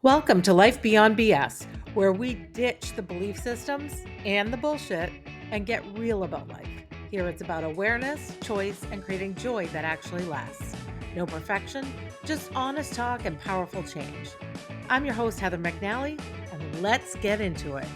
Welcome to Life Beyond B.S, where we ditch the belief systems and the bullshit and get real about life. Here it's about awareness, choice, and creating joy that actually lasts. No perfection, just honest talk and powerful change. I'm your host, Heather McNally, and let's get into it.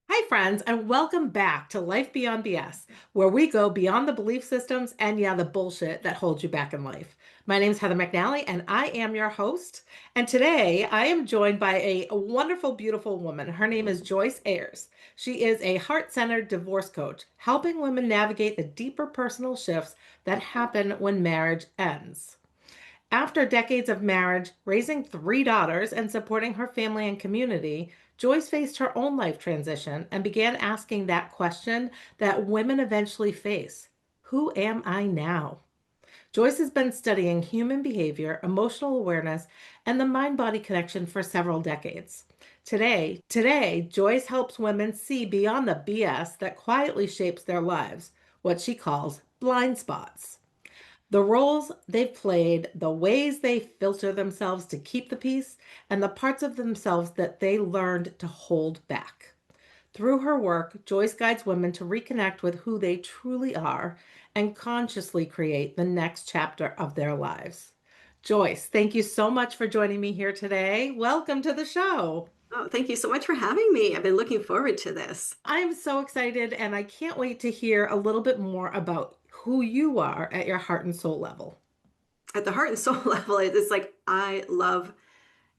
Hi, friends, and welcome back to Life Beyond B.S, where we go beyond the belief systems and, the bullshit that holds you back in life. My name is Heather McNally, and I am your host. And today I am joined by a wonderful, beautiful woman. Her name is Joyce Ayers. She is a heart-centered divorce coach, helping women navigate the deeper personal shifts that happen when marriage ends. After decades of marriage, raising three daughters, and supporting her family and community, Joyce faced her own life transition and began asking that question that women eventually face: who am I now? Joyce has been studying human behavior, emotional awareness, and the mind body connection for several decades. Today, Joyce helps women see beyond the BS that quietly shapes their lives, what she calls blind spots. The roles they've played, the ways they filter themselves to keep the peace, and the parts of themselves that they learned to hold back. Through her work, Joyce guides women to reconnect with who they truly are and consciously create the next chapter of their lives. Joyce, thank you so much for joining me here today. Welcome to the show. Oh, thank you so much for having me. I've been looking forward to this. I'm so excited and I can't wait to hear a little bit more about who you are at your heart and soul level. At the heart and soul level, it's like I love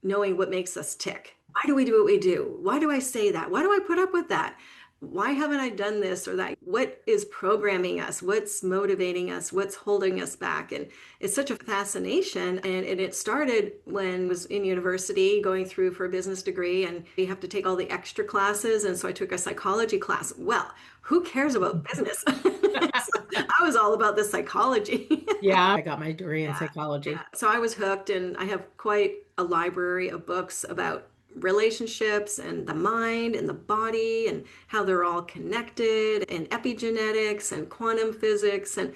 knowing what makes us tick. Why do we do what we do? Why do I say that? Why do I put up with that? Why haven't I done this or that? What is programming us? What's motivating us? What's holding us back? And it's such a fascination. And it started when I was in university going through for a business degree, and you have to take all the extra classes. And so I took a psychology class. Well, who cares about business? So I was all about the psychology. Yeah, I got my degree in Yeah, yeah. psychology. So I was hooked, and I have quite a library of books about relationships and the mind and the body and how they're all connected, and epigenetics and quantum physics. And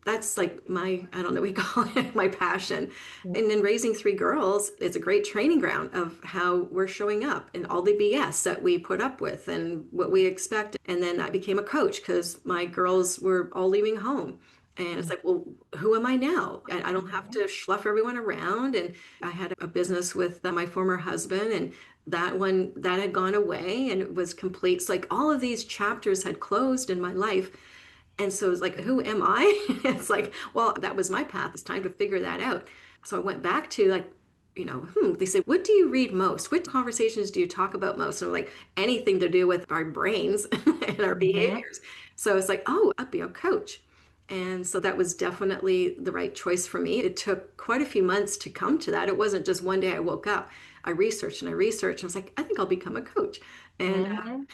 that's like my, I don't know, we call it my passion. And then raising three girls, it's a great training ground of how we're showing up and all the BS that we put up with and what we expect. And then I became a coach because my girls were all leaving home. And it's like, well, who am I now? I don't have to schluff everyone around. And I had a business with my former husband, and that one that had gone away and it was complete. It's like all of these chapters had closed in my life. And so it's like, who am I? It's like, well, that was my path. It's time to figure that out. So I went back to like, they say, what do you read most? What conversations do you talk about most? And I'm like, anything to do with our brains and our Mhm. behaviors. So it's like, oh, I'll be a coach. And so that was definitely the right choice for me. It took quite a few months to come to that. It wasn't just one day I woke up. I researched and I researched. I was like, I think I'll become a coach. And Mhm.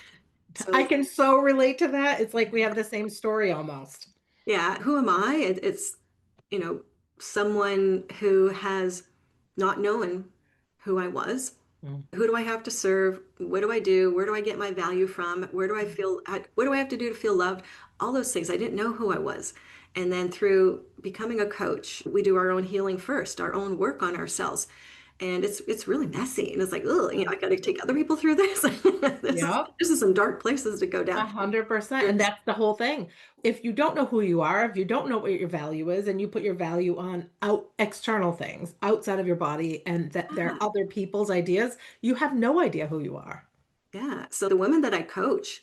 I so, can so relate to that. It's like we have the same story almost. yeah, who am I? It's, you know, someone who has not known who I was. Who do I have to serve? What do I do? Where do I get my value from? Where do I feel? What do I have to do to feel loved? All those things. I didn't know who I was. And then through becoming a coach, we do our own healing first, our own work on ourselves. And it's really messy. And it's like, oh, I got to take other people through this. Yep. This is some dark places to go down. 100%. And that's the whole thing. If you don't know who you are, if you don't know what your value is, and you put your value on external things outside of your body and that they're Yeah. other people's ideas, you have no idea who you are. Yeah. So the women that I coach,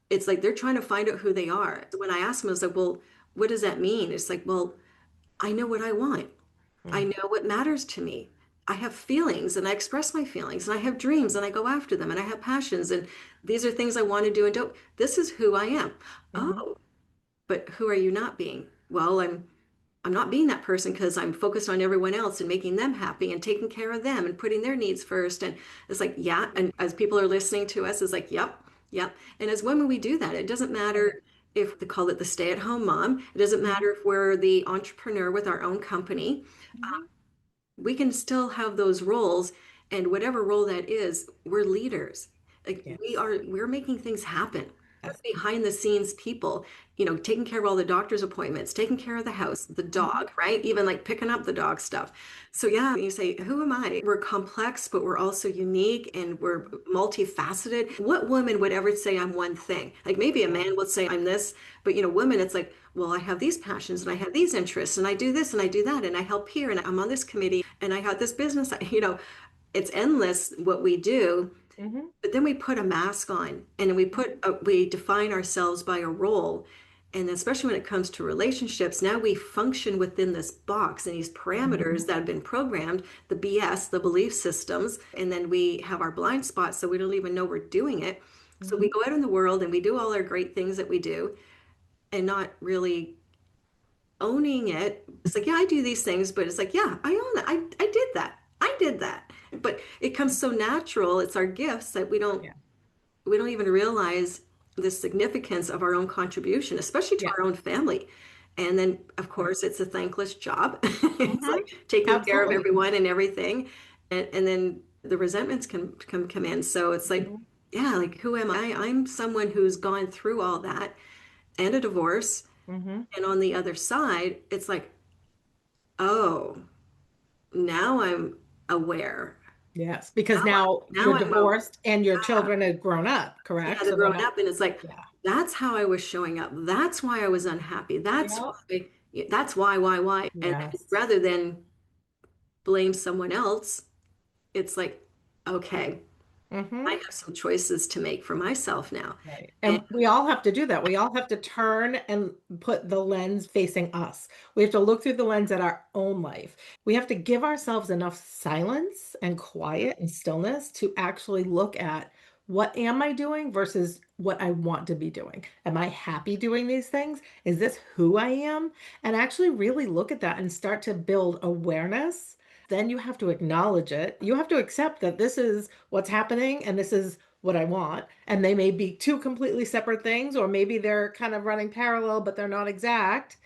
it's like they're trying to find out who they are. When I ask them, I was like, well, what does that mean? It's like, well, I know what I want. I Mm. know what matters to me. I have feelings and I express my feelings, and I have dreams and I go after them, and I have passions, and these are things I want to do and don't. This is who I am. Mhm. Oh, but who are you not being? Well, I'm not being that person because I'm focused on everyone else and making them happy and taking care of them and putting their needs first. And it's like, yeah. And as people are listening to us, it's like, yep, yep. And as women, we do that. It doesn't matter if they call it the stay-at-home mom. It doesn't matter if we're the entrepreneur with our own company. Mhm. We can still have those roles, and whatever role that is, we're leaders. Like Yes. we're making things happen. Yes. behind the scenes people, taking care of all the doctor's appointments, taking care of the house, the Mhm. dog, right? Even like picking up the dog stuff. So yeah, you say, who am I? We're complex, but we're also unique and we're multifaceted. What woman would ever say I'm one thing? Like maybe a Yeah. man would say I'm this, but women, it's like, well, I have these passions and I have these interests and I do this and I do that and I help here and I'm on this committee and I have this business. It's endless what we do. Hmm. But then we put a mask on and we define ourselves by a role. And especially when it comes to relationships, now we function within this box and these parameters that have been programmed, the BS, the belief systems, and then we have our blind spots so we don't even know we're doing it. So we Hmm. go out in the world and we do all our great things that we do and not really owning it. It's like, yeah, I do these things, but it's like, yeah, I own that. I did that. I did that. But it comes so natural. It's our gifts that Yeah. we don't even realize the significance of our own contribution, especially to Yeah. our own family. And then, of Right. course, it's a thankless job. It's Hmm. like taking care of Absolutely. everyone and everything. And then the resentments can come in. So it's like, Hmm. yeah, like who am I? I'm someone who's gone through all that and a divorce. Hmm. And on the other side, it's like, oh, now I'm aware. Yes, because Now I'm, now now you're I'm a, divorced and your yeah. children have grown up, Yeah, correct? they're So they're growing not, up, and it's like, yeah. that's how I was showing up. That's why I was unhappy. Yeah. That's why. And Yes. rather than blame someone else, it's like, okay, I Hmm. have some choices to make for myself now. Right. And And we all have to do that. We all have to turn and put the lens facing us. We have to look through the lens at our own life. We have to give ourselves enough silence and quiet and stillness to actually look at what am I doing versus what I want to be doing. Am I happy doing these things? Is this who I am? And actually really look at that and start to build awareness. Then you have to acknowledge it. You have to accept that this is what's happening and this is what I want. And they may be two completely separate things, or maybe they're kind of running parallel, but they're not exact.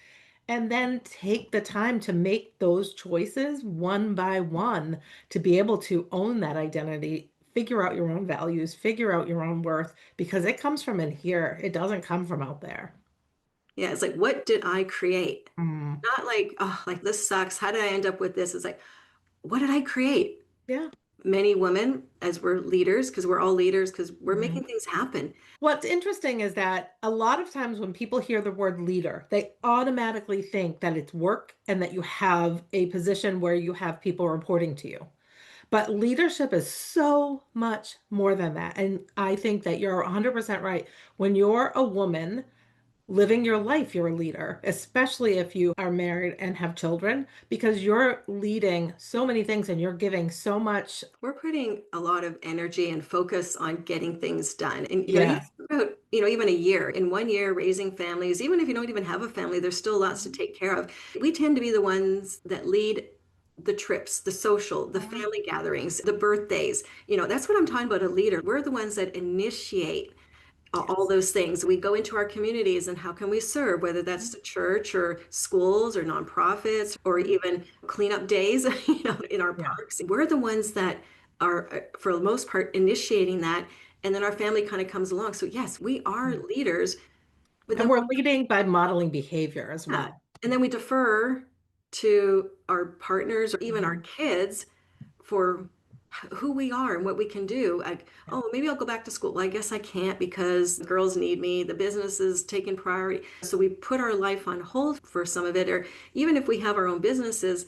And then take the time to make those choices one by one to be able to own that identity, figure out your own values, figure out your own worth, because it comes from in here. It doesn't come from out there. yeah, it's like, what did I create? Mm. Not like, oh, like this sucks. How did I end up with this? It's like, what did I create? Yeah. Many women, as we're leaders, because we're all leaders, because we're Mhm. making things happen. What's interesting is that a lot of times when people hear the word leader, they automatically think that it's work and that you have a position where you have people reporting to you. But leadership is so much more than that. And I think that you're 100% right. When you're a woman living your life, you're a leader, especially if you are married and have children, because you're leading so many things and you're giving so much. We're putting a lot of energy and focus on getting things done. And you Yeah. think about, even a year, in 1 year raising families, even if you don't even have a family, there's still lots to take care of. We tend to be the ones that lead the trips, the social, the Mhm. family gatherings, the birthdays. That's what I'm talking about, a leader. We're the ones that initiate all Yes. those things. We go into our communities and how can we serve, whether that's the church or schools or nonprofits or even cleanup days, in our Yeah. parks. We're the ones that are, for the most part, initiating that. And then our family kind of comes along. So yes, we are leaders, but And then we're leading by modeling behavior as yeah, well. and then we defer to our partners or even our Mhm. kids for who we are and what we can do. Like, Yeah. oh, maybe I'll go back to school. Well, I guess I can't because the girls need me. The business is taking priority. So we put our life on hold for some of it. Or even if we have our own businesses,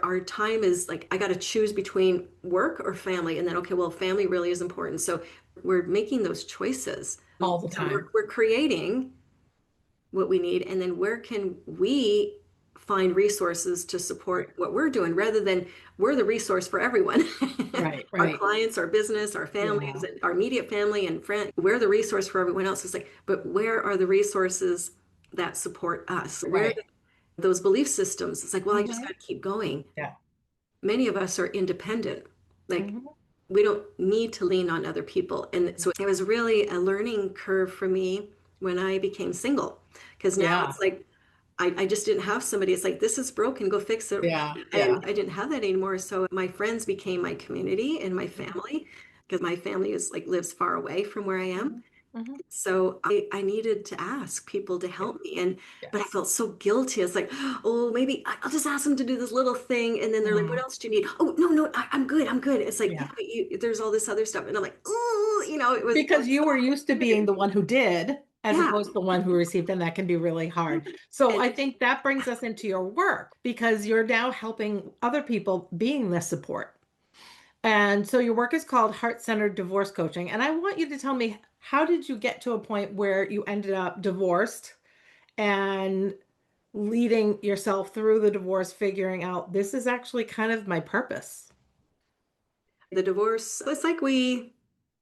our time is like, I got to choose between work or family. And then, okay, well, family really is important. So we're making those choices. All the So time. we're creating what we need, and then where can we find resources to Right. support what we're doing rather than we're the resource for everyone. Right. Our Right. clients, our business, our Yeah. families, and our immediate family and friends, we're the resource for everyone else. It's like, but where are the resources that support us? Where are Right. those belief systems? It's like, well, I just Hmm. got to keep going. Yeah. Many of us are independent. Like, Hmm. we don't need to lean on other people. And so it was really a learning curve for me when I became single. Because now Yeah. it's like, I just didn't have somebody. It's like, this is broken, go fix it. Yeah. And Yeah. I didn't have that anymore. So my friends became my community and my family because my family is like lives far away from where I am. Hmm. So I needed to ask people to Yeah. help me. And but I Yes. felt so guilty. It's like, oh, maybe I'll just ask them to do this little thing. And then they're like, what Mm. else do you need? Oh, no, no, I'm good. I'm good. It's like, yeah, Yeah. but there's all this other stuff. And I'm like, oh, it Because was you so were used to being frustrating. the one who did, as Yeah. opposed to the one who received, and that can be really hard. So And I think that brings us into your work because you're now helping other people being the support. And so your work is called Heart-Centered Divorce Coaching. And I want you to tell me, how did you get to a point where you ended up divorced and leading yourself through the divorce, figuring out this is actually kind of my purpose? the divorce, it's like when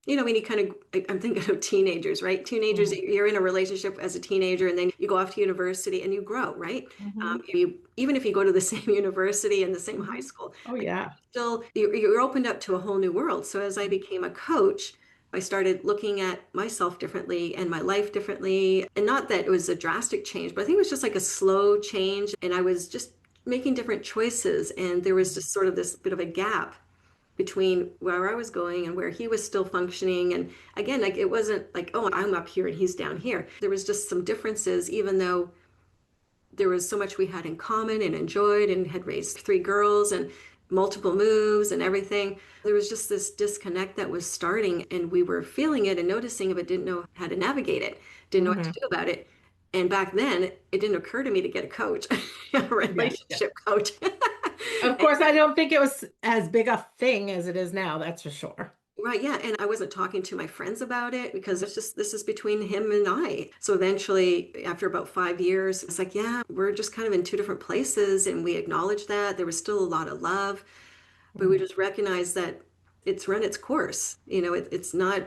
you kind of, I'm thinking of teenagers, right? Teenagers, Mhm. you're in a relationship as a teenager, and then you go off to university and you grow, right? Mhm. Even if you go to the same university and the same high Mhm. school, Oh like yeah. still you're opened up to a whole new world. So as I Mhm. became a coach, I started looking at myself differently and my life differently. And not that it was a drastic change, but I think it was just like a slow change. And I was just making different choices. And there was just sort of this bit of a gap between where I was going and where he was still functioning. And again, like it wasn't like, oh, I'm up here and he's down here. There was just some differences, even though there was so much we had in common and enjoyed and had raised three girls and multiple moves and everything. There was just this disconnect that was starting, and we were feeling it and noticing it, but didn't know how to navigate it, didn't know what to Mhm. do about it. And back then, it didn't occur to me to get a coach, a Yeah. Yeah. relationship coach. Of course, I don't think it was as big a thing as it is now, that's for sure. Right, yeah, and I wasn't talking to my friends about it because it's just this is between him and I. So eventually, after about 5 years, it's like, yeah, we're just kind of in two different places, and we acknowledged that there was still a lot of love, but we Mhm. just recognized that it's run its course. It's not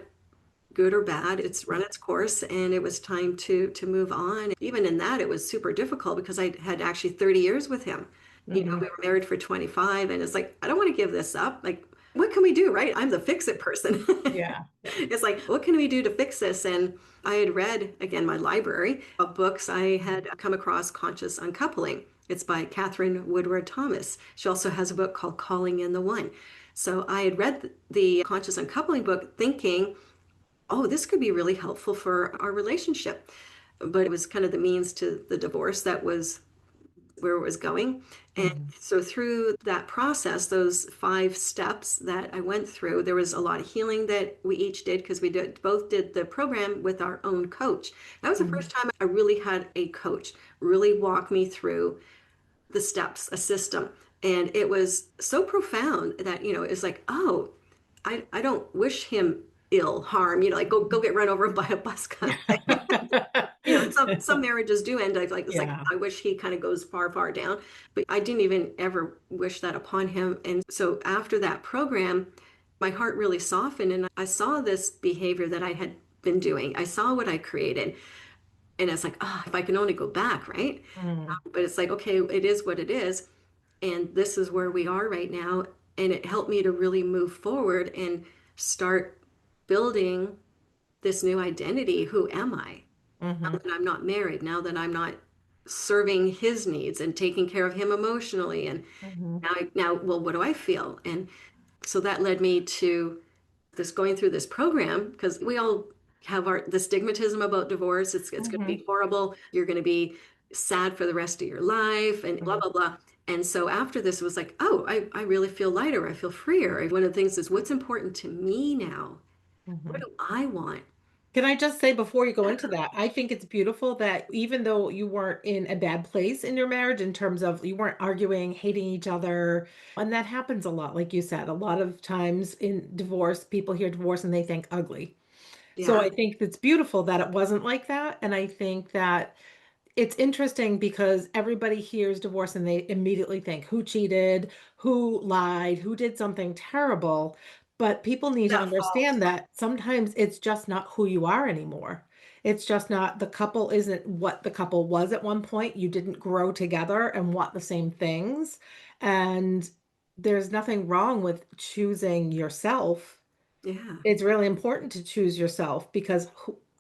good or bad. It's run its course, and it was time to move on. Even in that, it was super difficult because I had actually 30 years with him. We Mhm. were married for 25, and it's like, I don't want to give this up. Like, what can we do, right? I'm the fix it person. Yeah. Yeah. It's like, what can we do to fix this? And I had read, again, my library of books. I had come across Conscious Uncoupling. It's by Catherine Woodward Thomas. She also has a book called Calling in the One. So I had read the Conscious Uncoupling book thinking, oh, this could be really helpful for our relationship. But it was kind of the means to the divorce that was where it was going. And Mhm. so through that process, those 5 steps that I went through, there was a lot of healing that we each did because we both did the program with our own coach. That was the Mhm. first time I really had a coach really walk me through the steps, a system. And it was so profound that, it's like, oh, I don't wish him ill harm, like go get run over by a bus kind Yeah. of thing. Some marriages do end like it's like Yeah. I wish he kind of goes far, far down, but I didn't even ever wish that upon him. And so after that program, my heart really softened, and I saw this behavior that I had been doing. I saw what I created, and it's like, oh, if I can only go back, right? Mm. But it's like, okay, it is what it is, and this is where we are right now. And it helped me to really move forward and start building this new identity. Who am I? Now Mhm. that I'm not married, now that I'm not serving his needs and taking care of him emotionally. And Mhm. now, well, what do I feel? And so that led me to this going through this program because we all have the stigmatism about divorce. It's going to be Mhm. horrible. You're going to be sad for the rest of your life and blah, Mhm. blah, blah. And so after this, it was like, oh, I really feel lighter. I feel freer. One of the things is what's important to me now? What Mhm. do I want? Can I just say before you go into that, I think it's beautiful that even though you weren't in a bad place in your marriage in terms of you weren't arguing, hating each other, and that happens a lot, like you said, a lot of times in divorce, people hear divorce and they think ugly. So Yeah. I think it's beautiful that it wasn't like that. And I think that it's interesting because everybody hears divorce and they immediately think who cheated, who lied, who did something terrible. But people need to That fault. understand that sometimes it's just not who you are anymore. It's just not the couple isn't what the couple was at one point. You didn't grow together and want the same things. And there's nothing wrong with choosing yourself. Yeah. It's really important to choose yourself because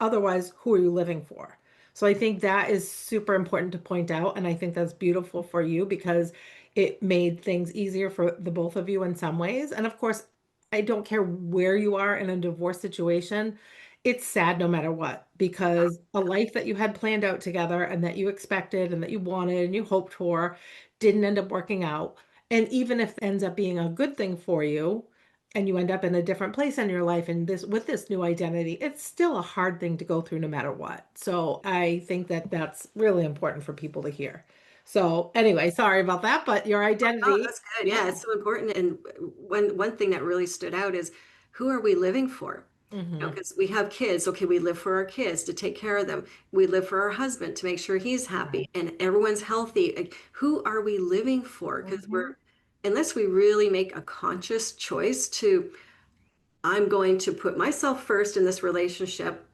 otherwise, who are you living for? So I think that is super important to point out. And I think that's beautiful for you because it made things easier for the both of you in some ways. And of course, I don't care where you are in a divorce situation. it's sad no matter what, because a life that you had planned out together and that you expected and that you wanted and you hoped for didn't end up working out. And even if it ends up being a good thing for you and you end up in a different place in your life and this with this new identity, it's still a hard thing to go through no matter what. So I think that that's really important for people to hear. So anyway, sorry about that, but your Oh, identity, that's good. yeah. Yeah, it's so important. And one thing that really stood out is who are we living for? Hmm. Because we have kids. Okay, we live for our kids to take care of them. We live for our husband to make sure he's happy Right. and everyone's healthy. Like, who are we living for? Because Hmm. unless we really make a conscious choice to, I'm going to put myself first in this relationship,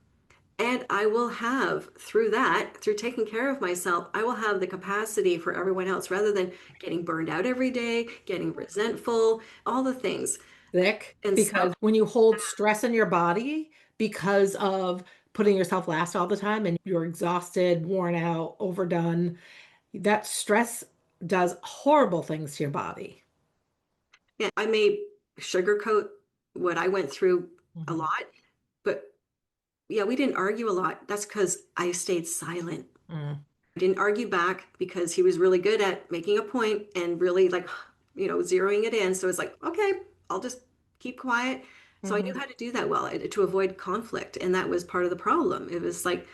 and I will have, through that, through taking care of myself, I will have the capacity for everyone else rather than getting burned out every day, getting resentful, all the things. Thick, And because self, when you hold stress in your body because of putting yourself last all the time and you're exhausted, worn out, overdone, that stress does horrible things to your body. yeah, I may sugarcoat what I went through a Hmm. lot, but yeah, we didn't argue a lot. That's because I stayed silent. Mm. I didn't argue back because he was really good at making a point and really like, zeroing it in. So it's like, okay, I'll just keep quiet. So I knew Hmm. how to do that well to avoid conflict. And that was part of the problem. It was like,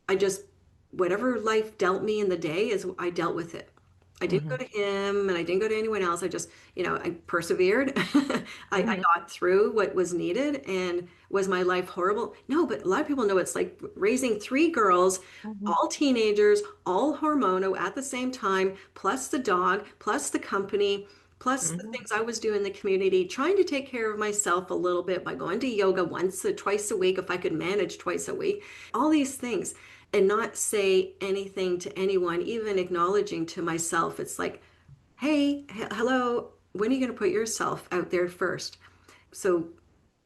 I just, whatever life dealt me in the day is I dealt with it. I didn't go Hmm. to him and I didn't go to anyone else. I just, I persevered. I Hmm. got through what was needed. And was my life horrible? No, but a lot of people know it's like raising three girls, Hmm. all teenagers, all hormonal at the same time, plus the dog, plus the company, plus the Hmm. things I was doing in the community, trying to take care of myself a little bit by going to yoga once or twice a week, if I could manage twice a week, all these things, and not say anything to anyone, even acknowledging to myself. It's like, hey, hello, when are you going to put yourself out there first? So,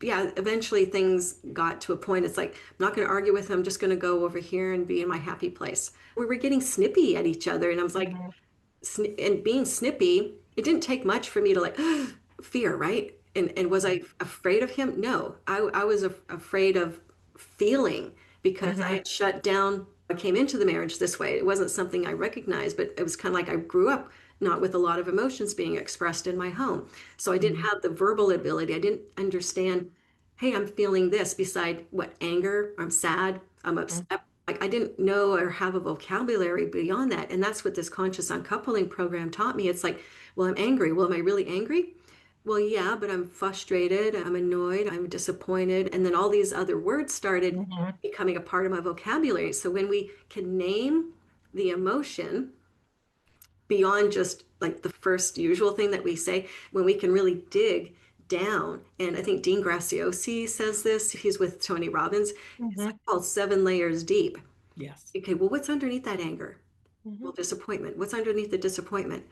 yeah, eventually things got to a point. It's like, I'm not going to argue with him. I'm just going to go over here and be in my happy place. We were getting snippy at each other. And I was like, Hmm. and being snippy, it didn't take much for me to like fear, right? And was I afraid of him? No, I was afraid of feeling because I Hmm. had shut down. I came into the marriage this way. It wasn't something I recognized, but it was kind of like I grew up not with a lot of emotions being expressed in my home. So I didn't Hmm. have the verbal ability. I didn't understand, hey, I'm feeling this beside what anger, I'm sad, I'm upset. Like I didn't know or have a vocabulary beyond that. And that's what this conscious uncoupling program taught me. It's like, well, I'm angry. Well, am I really angry? Well, yeah, but I'm frustrated, I'm annoyed, I'm disappointed. And then all these other words started Hmm. becoming a part of my vocabulary. So when we can name the emotion beyond just like the first usual thing that we say, when we can really dig down, and I think Dean Graciosi says this, he's with Tony Robbins, it's Hmm. like called 7 layers deep. Yes. Okay, well, what's underneath that anger? Hmm. Well, disappointment. What's underneath the disappointment?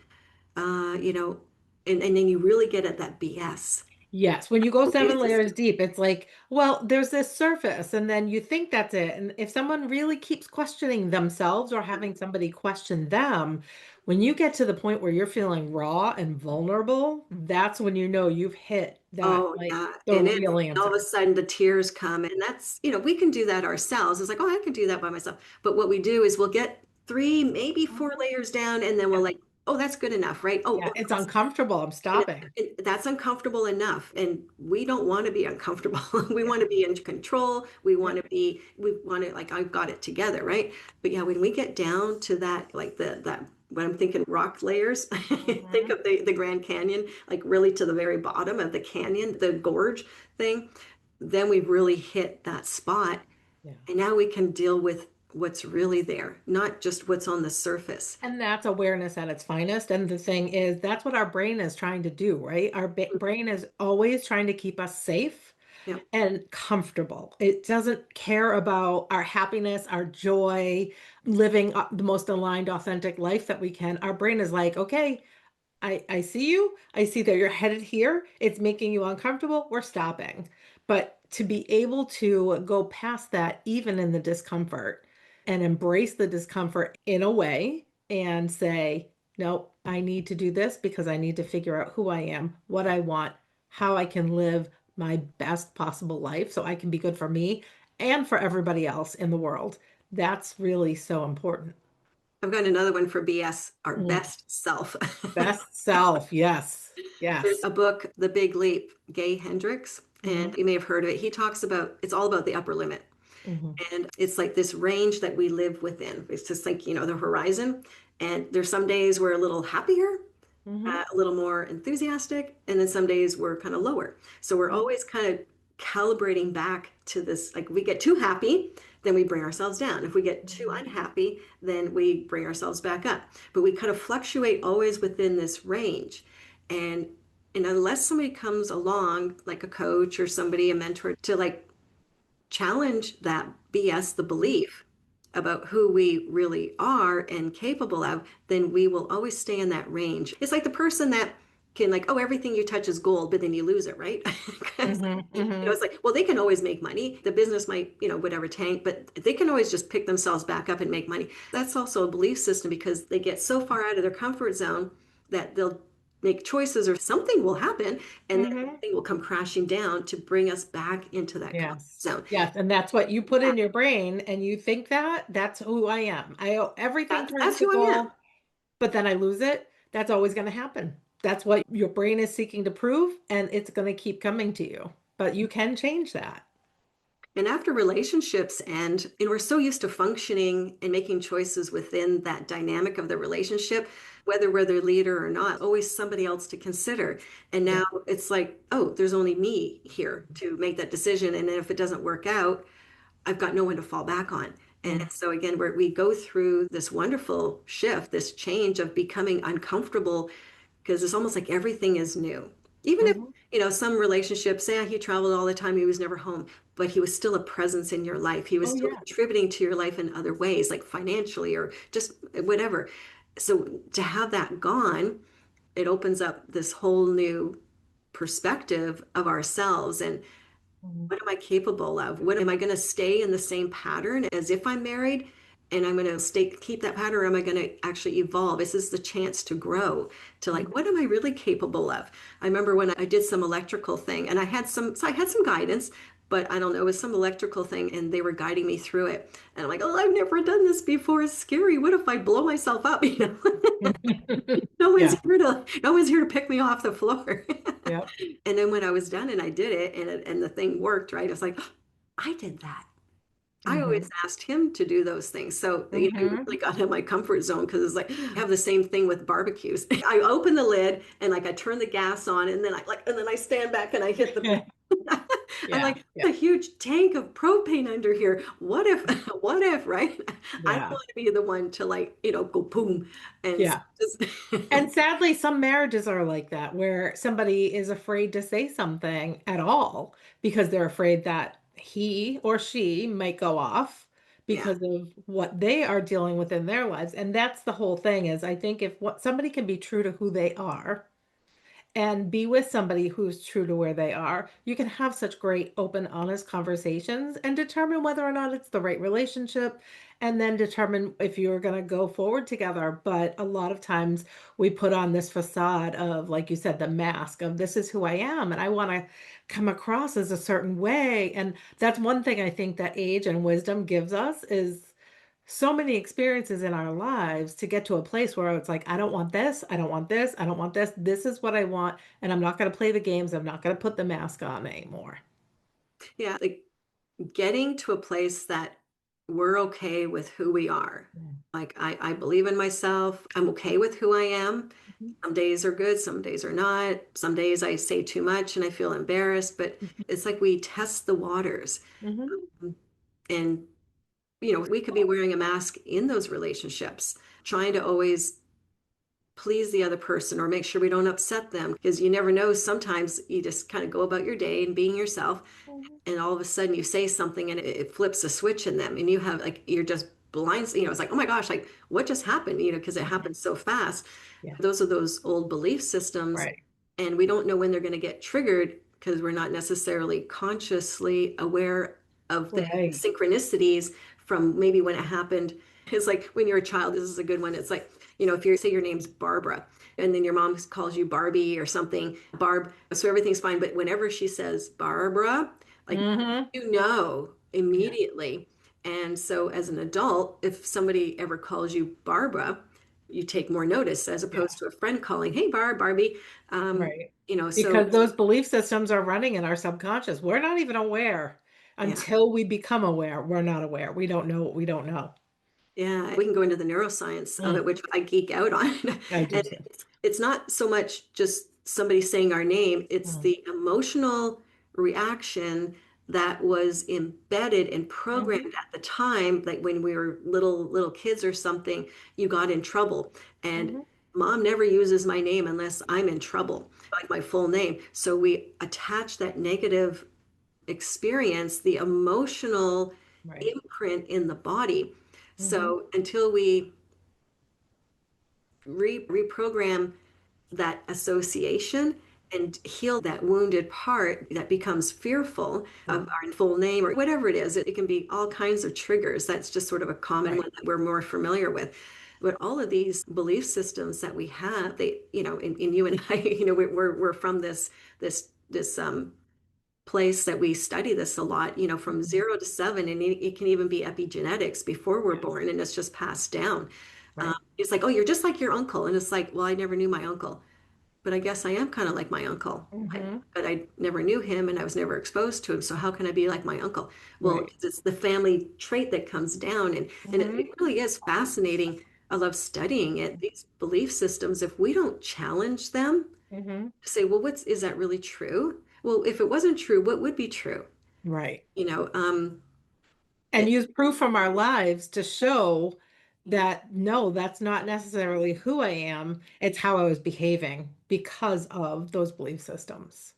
Uh, you know, and then you really get at that BS. Yes, when you go seven layers Resistance. deep, it's like, well, there's this surface, and then you think that's it. And if someone really keeps questioning themselves or having somebody question them, when you get to the point where you're feeling raw and vulnerable, that's when you know you've hit that, Oh, like yeah. the And it's real all of a answer. sudden the tears come. And that's, we can do that ourselves. It's like, oh, I can do that by myself. But what we do is we'll get three, maybe four Mhm. layers down, and then we'll Yeah, like, oh, that's good enough, right? Oh, yeah, oh, it's uncomfortable. I'm and stopping. that's uncomfortable enough. And we don't want to be uncomfortable. We Yeah, want to be in control. We want yep. to be, we want to, like, I've got it together, right? But yeah, when we get down to that, like when I'm thinking rock layers, think Hmm. of the Grand Canyon, like really to the very bottom of the canyon, the gorge thing, then we've really hit that spot. Yeah. And now we can deal with what's really there, not just what's on the surface. And that's awareness at its finest. And the thing is, that's what our brain is trying to do, right? Our brain is always trying to keep us safe Yeah. and comfortable. It doesn't care about our happiness, our joy, living the most aligned, authentic life that we can. Our brain is like, okay, I see you. I see that you're headed here. It's making you uncomfortable. We're stopping. But to be able to go past that, even in the discomfort, and embrace the discomfort in a way and say, no, I need to do this because I need to figure out who I am, what I want, how I can live my best possible life so I can be good for me and for everybody else in the world. That's really so important. I've got another one for BS, our Mm. best self. Best self. Yes. There's Yes. a book, The Big Leap, Gay Hendricks, and Hmm. you may have heard of it. He talks about it's all about the upper limit. Hmm. And it's like this range that we live within. It's just like, the horizon. And there's some days we're a little happier, Hmm. a little more enthusiastic, and then some days we're kind of lower. So we're Hmm. always kind of calibrating back to this. Like, we get too happy, then we bring ourselves down. If we get too Hmm. unhappy, then we bring ourselves back up. But we kind of fluctuate always within this range. And unless somebody comes along, like a coach or somebody, a mentor, to like challenge that BS, the belief about who we really are and capable of, then we will always stay in that range. It's like the person that can, like, oh, everything you touch is gold, but then you lose it, right? Hmm. Hmm. It's like, well, they can always make money. The business might, whatever, tank, but they can always just pick themselves back up and make money. That's also a belief system because they get so far out of their comfort zone that they'll make choices or something will happen and then Hmm. everything will come crashing down to bring us back into that comfort Yes. zone. Yes. And that's what you put in your brain and you think that that's who I am. Everything turns That's to who I am. gold, but then I lose it. That's always going to happen. That's what your brain is seeking to prove, and it's going to keep coming to you. But you can change that. And after relationships end, and we're so used to functioning and making choices within that dynamic of the relationship, whether we're the leader or not, always somebody else to consider. And Yeah. now it's like, oh, there's only me here to make that decision. And then if it doesn't work out, I've got no one to fall back on. And Mm-hmm. so again, we go through this wonderful shift, this change of becoming uncomfortable because it's almost like everything is new. Even if, Mm-hmm. some relationships, yeah, he traveled all the time, he was never home, but he was still a presence in your life. He was Oh, still yeah. contributing to your life in other ways, like financially or just whatever. So to have that gone, it opens up this whole new perspective of ourselves and Mm-hmm. what am I capable of? What am I going to stay in the same pattern as if I'm married? And I'm going to keep that pattern, or am I going to actually evolve? This is the chance to grow to like, what am I really capable of? I remember when I did some electrical thing and I had some guidance, but I don't know, it was some electrical thing and they were guiding me through it. And I'm like, oh, I've never done this before. It's scary. What if I blow myself up? Yeah. No one's here to pick me off the floor. Yep. And then when I was done and I did it and the thing worked, right? I was like, I did that. I always Mm-hmm. asked him to do those things. So, I Mm-hmm. really got in my comfort zone because it's like I have the same thing with barbecues. I open the lid and like I turn the gas on and then I stand back and I hit the Yeah. I'm Yeah. like, Yeah. there's a huge tank of propane under here. What if, what if, right? I don't Yeah. want to be the one to like, go boom. And so Yeah. just And sadly, some marriages are like that, where somebody is afraid to say something at all because they're afraid that he or she might go off yeah. because of what they are dealing with in their lives. And that's the whole thing is I think if what somebody can be true to who they are, and be with somebody who's true to where they are, you can have such great, open, honest conversations and determine whether or not it's the right relationship, and then determine if you're going to go forward together. But a lot of times we put on this facade of, like you said, the mask of this is who I am, and I want to come across as a certain way. And that's one thing I think that age and wisdom gives us is so many experiences in our lives to get to a place where it's like, I don't want this, I don't want this, I don't want this. This is what I want, and I'm not going to play the games. I'm not going to put the mask on anymore. Yeah. Like getting to a place that we're okay with who we are. Mm. Like I believe in myself. I'm okay with who I am. Mhm. Some days are good, some days are not. Some days I say too much and I feel embarrassed, but it's like we test the waters. Mhm. And, we could be wearing a mask in those relationships, trying to always please the other person or make sure we don't upset them because you never know. Sometimes you just kind of go about your day and being yourself, Mhm. and all of a sudden you say something and it flips a switch in them, and you have like you're just blind. It's like, oh my gosh, like what just happened? Because it Mhm. happens so fast. Yeah. Those are those old belief systems, Right. and we don't know when they're going to get triggered because we're not necessarily consciously aware of the Right. synchronicities from maybe when it happened. It's like when you're a child, this is a good one. It's like, if you say your name's Barbara and then your mom calls you Barbie or something, Barb, so everything's fine. But whenever she says Barbara, like Hmm. you know Yeah. immediately. And so as an adult, if somebody ever calls you Barbara, you take more notice as Yeah. opposed to a friend calling, hey, Barbie. Right. So Because those belief systems are running in our subconscious. We're not even aware yeah. until we become aware. We're not aware. We don't know what we don't know. Yeah, we can go into the neuroscience of Mm, it, which I geek out on. I do And too. it's not so much just somebody saying our name, it's Mm, the emotional reaction that was embedded and hmm. programmed at the time, like when we were little kids or something, you got in trouble. And Hmm. mom never uses my name unless I'm in trouble, like my full name. So we attach that negative experience, the emotional Right. imprint in the body. Hmm. So until we reprogram that association and heal that wounded part that becomes fearful of our full name or whatever it is, it can be all kinds of triggers. That's just sort of a common Right. one that we're more familiar with. But all of these belief systems that we have, they, in you and I, we're from this place that we study this a lot, from Mhm. 0 to 7, and it can even be epigenetics before we're Yes. born, and it's just passed down. Right. It's like, oh, you're just like your uncle, and it's like, well, I never knew my uncle, but I guess I am kind of like my uncle. Hmm. But I never knew him, and I was never exposed to him. So how can I be like my uncle? Well, Right. 'cause it's the family trait that comes down, and it Hmm. really is fascinating. I love studying it. These belief systems, if we don't challenge them, Hmm. say, well, is that really true? Well, if it wasn't true, what would be true? Right. You know, um, And it, use proof from our lives to show that no, that's not necessarily who I am. It's how I was behaving because of those belief systems.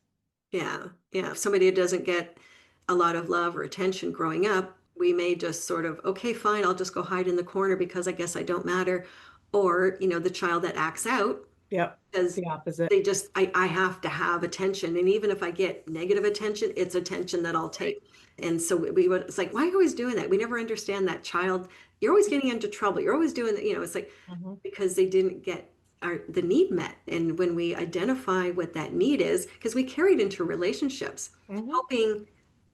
yeah, yeah. If somebody doesn't get a lot of love or attention growing up, we may just sort of, okay, fine, I'll just go hide in the corner because I guess I don't matter. Or, the child that acts out Yep. because The opposite. I have to have attention. And even if I get negative attention, it's attention that I'll Right. take. And so it's like, why are you always doing that? We never understand that child. You're always getting into trouble. You're always doing, it's like, Hmm. because they didn't get the need met. And when we identify what that need is, because we carry it into relationships, Hmm. hoping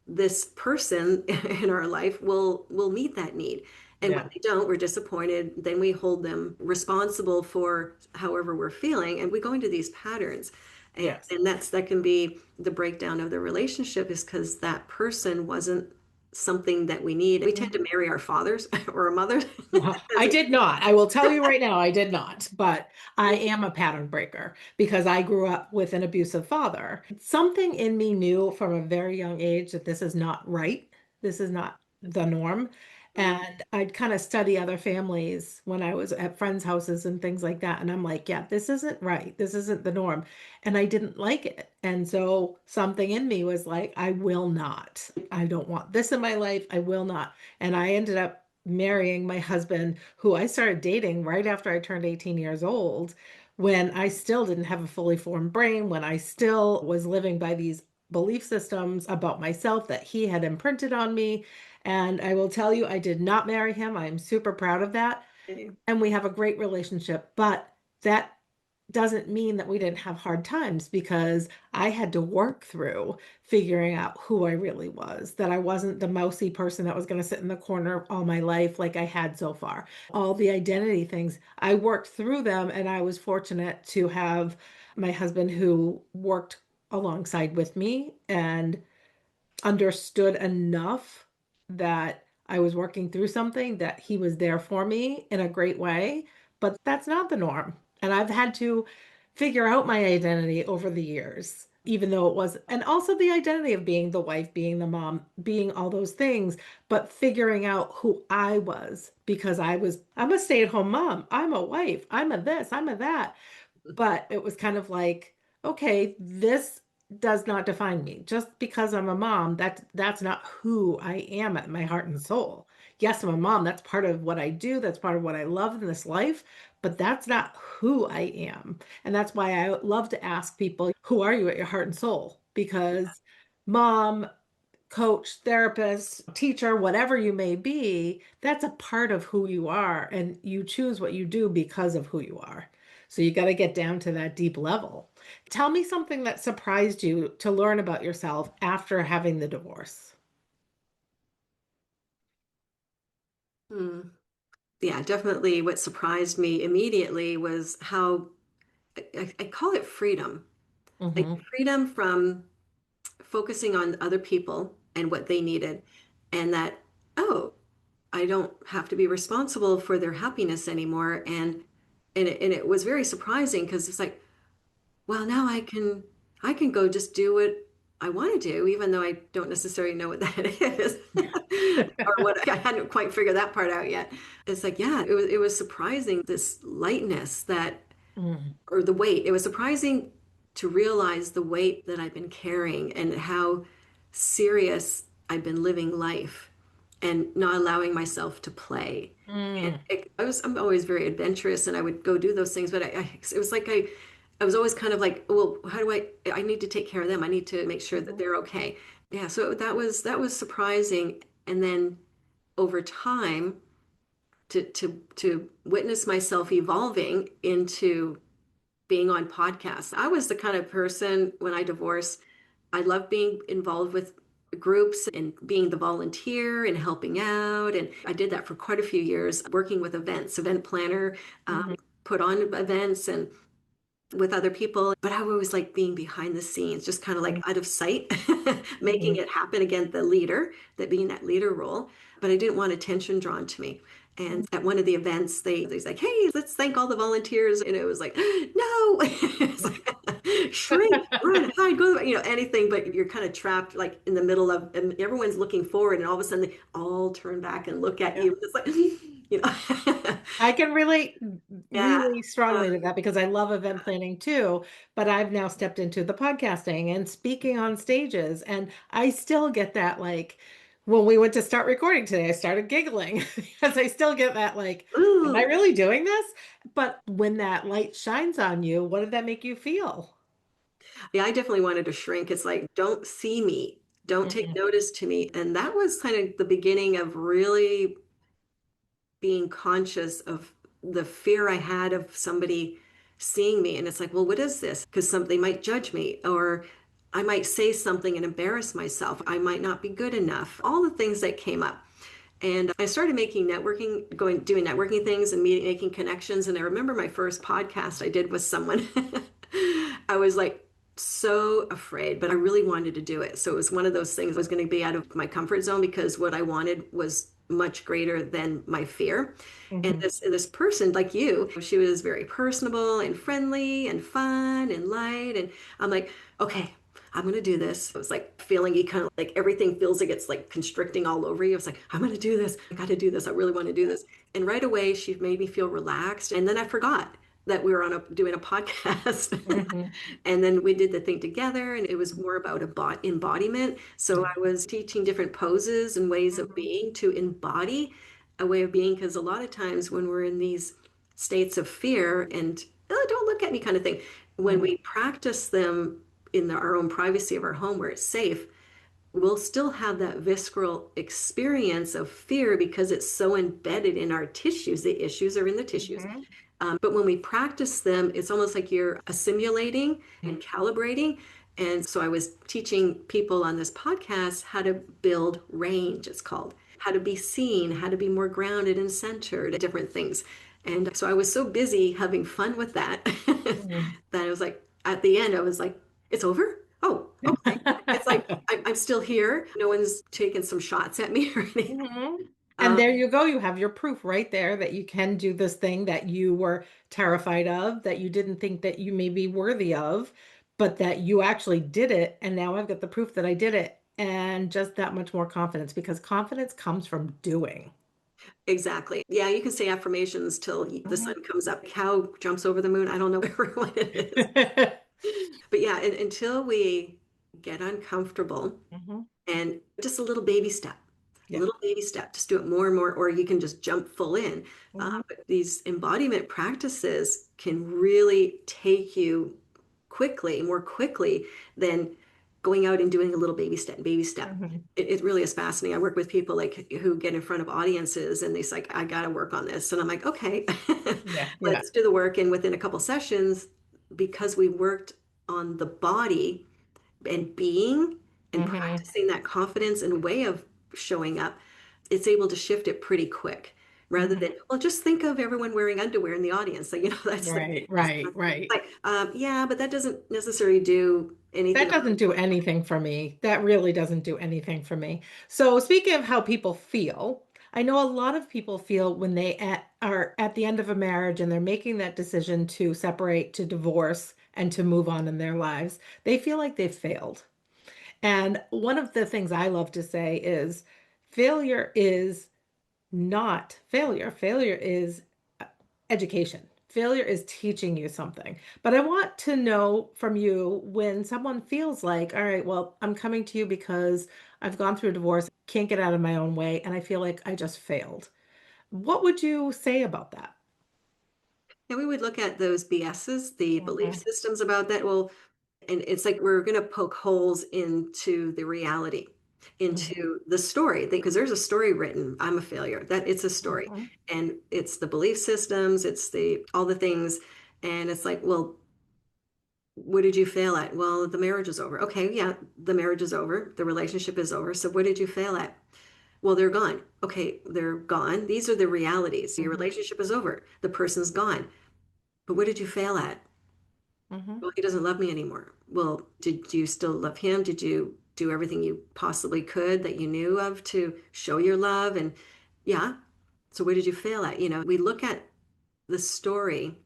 this person in our life will meet that need. And when Yeah. they don't, we're disappointed. Then we hold them responsible for however we're feeling, and we go into these patterns. Yes. And that can be the breakdown of the relationship, is because that person wasn't something that we need. We tend to Hmm. marry our fathers or our mothers. Well, I did not. I will tell you right now, I did not. But I am a pattern breaker because I grew up with an abusive father. Something in me knew from a very young age that this is not right. This is not the norm. And I'd kind of study other families when I was at friends' houses and things like that. And I'm like, yeah, this isn't right. This isn't the norm. And I didn't like it. And so something in me was like, I will not. I don't want this in my life. I will not. And I ended up marrying my husband, who I started dating right after I turned 18 years old, when I still didn't have a fully formed brain, when I still was living by these belief systems about myself that he had imprinted on me. And I will tell you, I did not marry him. I'm super proud of that. Okay. And we have a great relationship. But that doesn't mean that we didn't have hard times because I had to work through figuring out who I really was, that I wasn't the mousy person that was going to sit in the corner all my life like I had so far. All the identity things, I worked through them, and I was fortunate to have my husband who worked alongside with me and understood enough that I was working through something, that he was there for me in a great way. But that's not the norm. And I've had to figure out my identity over the years, even though it was, and also the identity of being the wife, being the mom, being all those things, but figuring out who I was because I'm a stay-at-home mom, I'm a wife, I'm a this, I'm a that. But it was kind of like, okay, this does not define me. Just because I'm a mom, that's not who I am at my heart and soul. Yes, I'm a mom. That's part of what I do. That's part of what I love in this life, but that's not who I am. And that's why I love to ask people, who are you at your heart and soul? Because mom, coach, therapist, teacher, whatever you may be, that's a part of who you are. And you choose what you do because of who you are. So you got to get down to that deep level. Tell me something that surprised you to learn about yourself after having the divorce. Hmm. Yeah, definitely. What surprised me immediately was how I call it freedom, like Hmm. freedom from focusing on other people and what they needed, and that, oh, I don't have to be responsible for their happiness anymore. And it was very surprising because it's like, well, now I can go just do what I want to do, even though I don't necessarily know what that is. Or what I hadn't quite figured that part out yet. It's like, yeah, it was surprising, this lightness that, Mm, or the weight. It was surprising to realize the weight that I've been carrying and how serious I've been living life and not allowing myself to play. And mm, I'm always very adventurous and I would go do those things, but it was like I was always kind of like, well, how do I need to take care of them. I need to make sure that mhm, they're okay. Yeah, so that was surprising. And then over time to witness myself evolving into being on podcasts. I was the kind of person when I divorced, I loved being involved with groups and being the volunteer and helping out. And I did that for quite a few years, working with events, event planner, mhm, put on events and with other people. But I always like being behind the scenes, just kind of like out of sight, making mhm, it happen. Again, the leader, that being that leader role. But I didn't want attention drawn to me. And at one of the events, they's like, "Hey, let's thank all the volunteers," and it was like, "No," it's mhm. like, shrink, run, hide, go, anything. But you're kind of trapped, like in the middle of, and everyone's looking forward, and all of a sudden they all turn back and look at Yeah. you. It's like, you know, I can relate yeah. really strongly to that because I love event planning too, but I've now stepped into the podcasting and speaking on stages, and I still get that like when we went to start recording today, I started giggling because I still get that like, am I Ooh. really doing this? But when that light shines on you, what did that make you feel? Yeah, I definitely wanted to shrink. It's like, don't see me, don't take Mhm, notice to me. And that was kind of the beginning of really being conscious of the fear I had of somebody seeing me. And it's like, well, what is this? Because they might judge me, or I might say something and embarrass myself. I might not be good enough. All the things that came up. And I started making networking, doing networking things and making connections. And I remember my first podcast I did with someone. I was like so afraid, but I really wanted to do it. So it was one of those things I was going to be out of my comfort zone because what I wanted was much greater than my fear. And mhm, this person, like you, she was very personable and friendly and fun and light. And I'm like, okay, I'm going to do this. It was like feeling you kind of like everything feels like it's like constricting all over you. It's like, I'm going to do this. I got to do this. I really want to do this. And right away, she made me feel relaxed. And then I forgot that we were doing a podcast. mhm. And then we did the thing together, and it was more about embodiment. So Yeah. I was teaching different poses and ways of Mhm, being to embody a way of being. Because a lot of times when we're in these states of fear and, oh, don't look at me kind of thing, when mhm, we practice them in our own privacy of our home where it's safe, we'll still have that visceral experience of fear because it's so embedded in our tissues. The issues are in the tissues. mhm. But when we practice them, it's almost like you're assimilating and calibrating. And so I was teaching people on this podcast how to build range, it's called, how to be seen, how to be more grounded and centered, different things. And so I was so busy having fun with that Mhm. that I was like, at the end, I was like, it's over? Oh, okay. It's like I'm still here. No one's taking some shots at me or anything. Mhm. And Um, there you go. You have your proof right there that you can do this thing that you were terrified of, that you didn't think that you may be worthy of, but that you actually did it. And now I've got the proof that I did it. And just that much more confidence because confidence comes from doing. exactly. Yeah, you can say affirmations till the Mhm. sun comes up. Cow jumps over the moon. I don't know what it is. But yeah, until we get uncomfortable Mhm. and just a Yeah. little baby step, just do it more and more, or you can just jump full in. Mhm. But these embodiment practices can really take you quickly, more quickly than going out and doing a little baby step, baby step. Hmm. It really is fascinating. I work with people like who get in front of audiences and they're like, I got to work on this. And I'm like, okay, Yeah, yeah. let's do the work. And within a couple sessions, because we worked on the body and being and Hmm. practicing that confidence and way of showing up, it's able to shift it pretty quick rather than, Hmm. well, just think of everyone wearing underwear in the audience. So, that's like, Right, right, right. like, yeah, but that doesn't necessarily do anything. That doesn't do anything for me. That really doesn't do anything for me. So, speaking of how people feel, I know a lot of people feel when are at the end of a marriage and they're making that decision to separate, to divorce, and to move on in their lives, they feel like they've failed. And one of the things I love to say is failure is not failure. Failure is education. Failure is teaching you something. But I want to know from you when someone feels like, all right, well, I'm coming to you because I've gone through a divorce, can't get out of my own way, and I feel like I just failed. What would you say about that? And we would look at those BSs, the belief Hmm. systems about that. Well, and it's like we're going to poke holes into the reality, Hmm. into the story, because there's a story written. I'm a failure. That it's a story, Hmm. and it's the belief systems, it's the all the things, and it's like, well, what did you fail at? Well, the marriage is over. Okay, yeah, the marriage is over. The relationship is over. So what did you fail at? Well, they're gone. Okay, they're gone. These are the realities. Your Hmm. relationship is over. The person's gone. But what did you fail at? Hmm. Well, he doesn't love me anymore. Well, did you still love him? Did you do everything you possibly could that you knew of to show your love? And yeah. So where did you fail at? We look at the story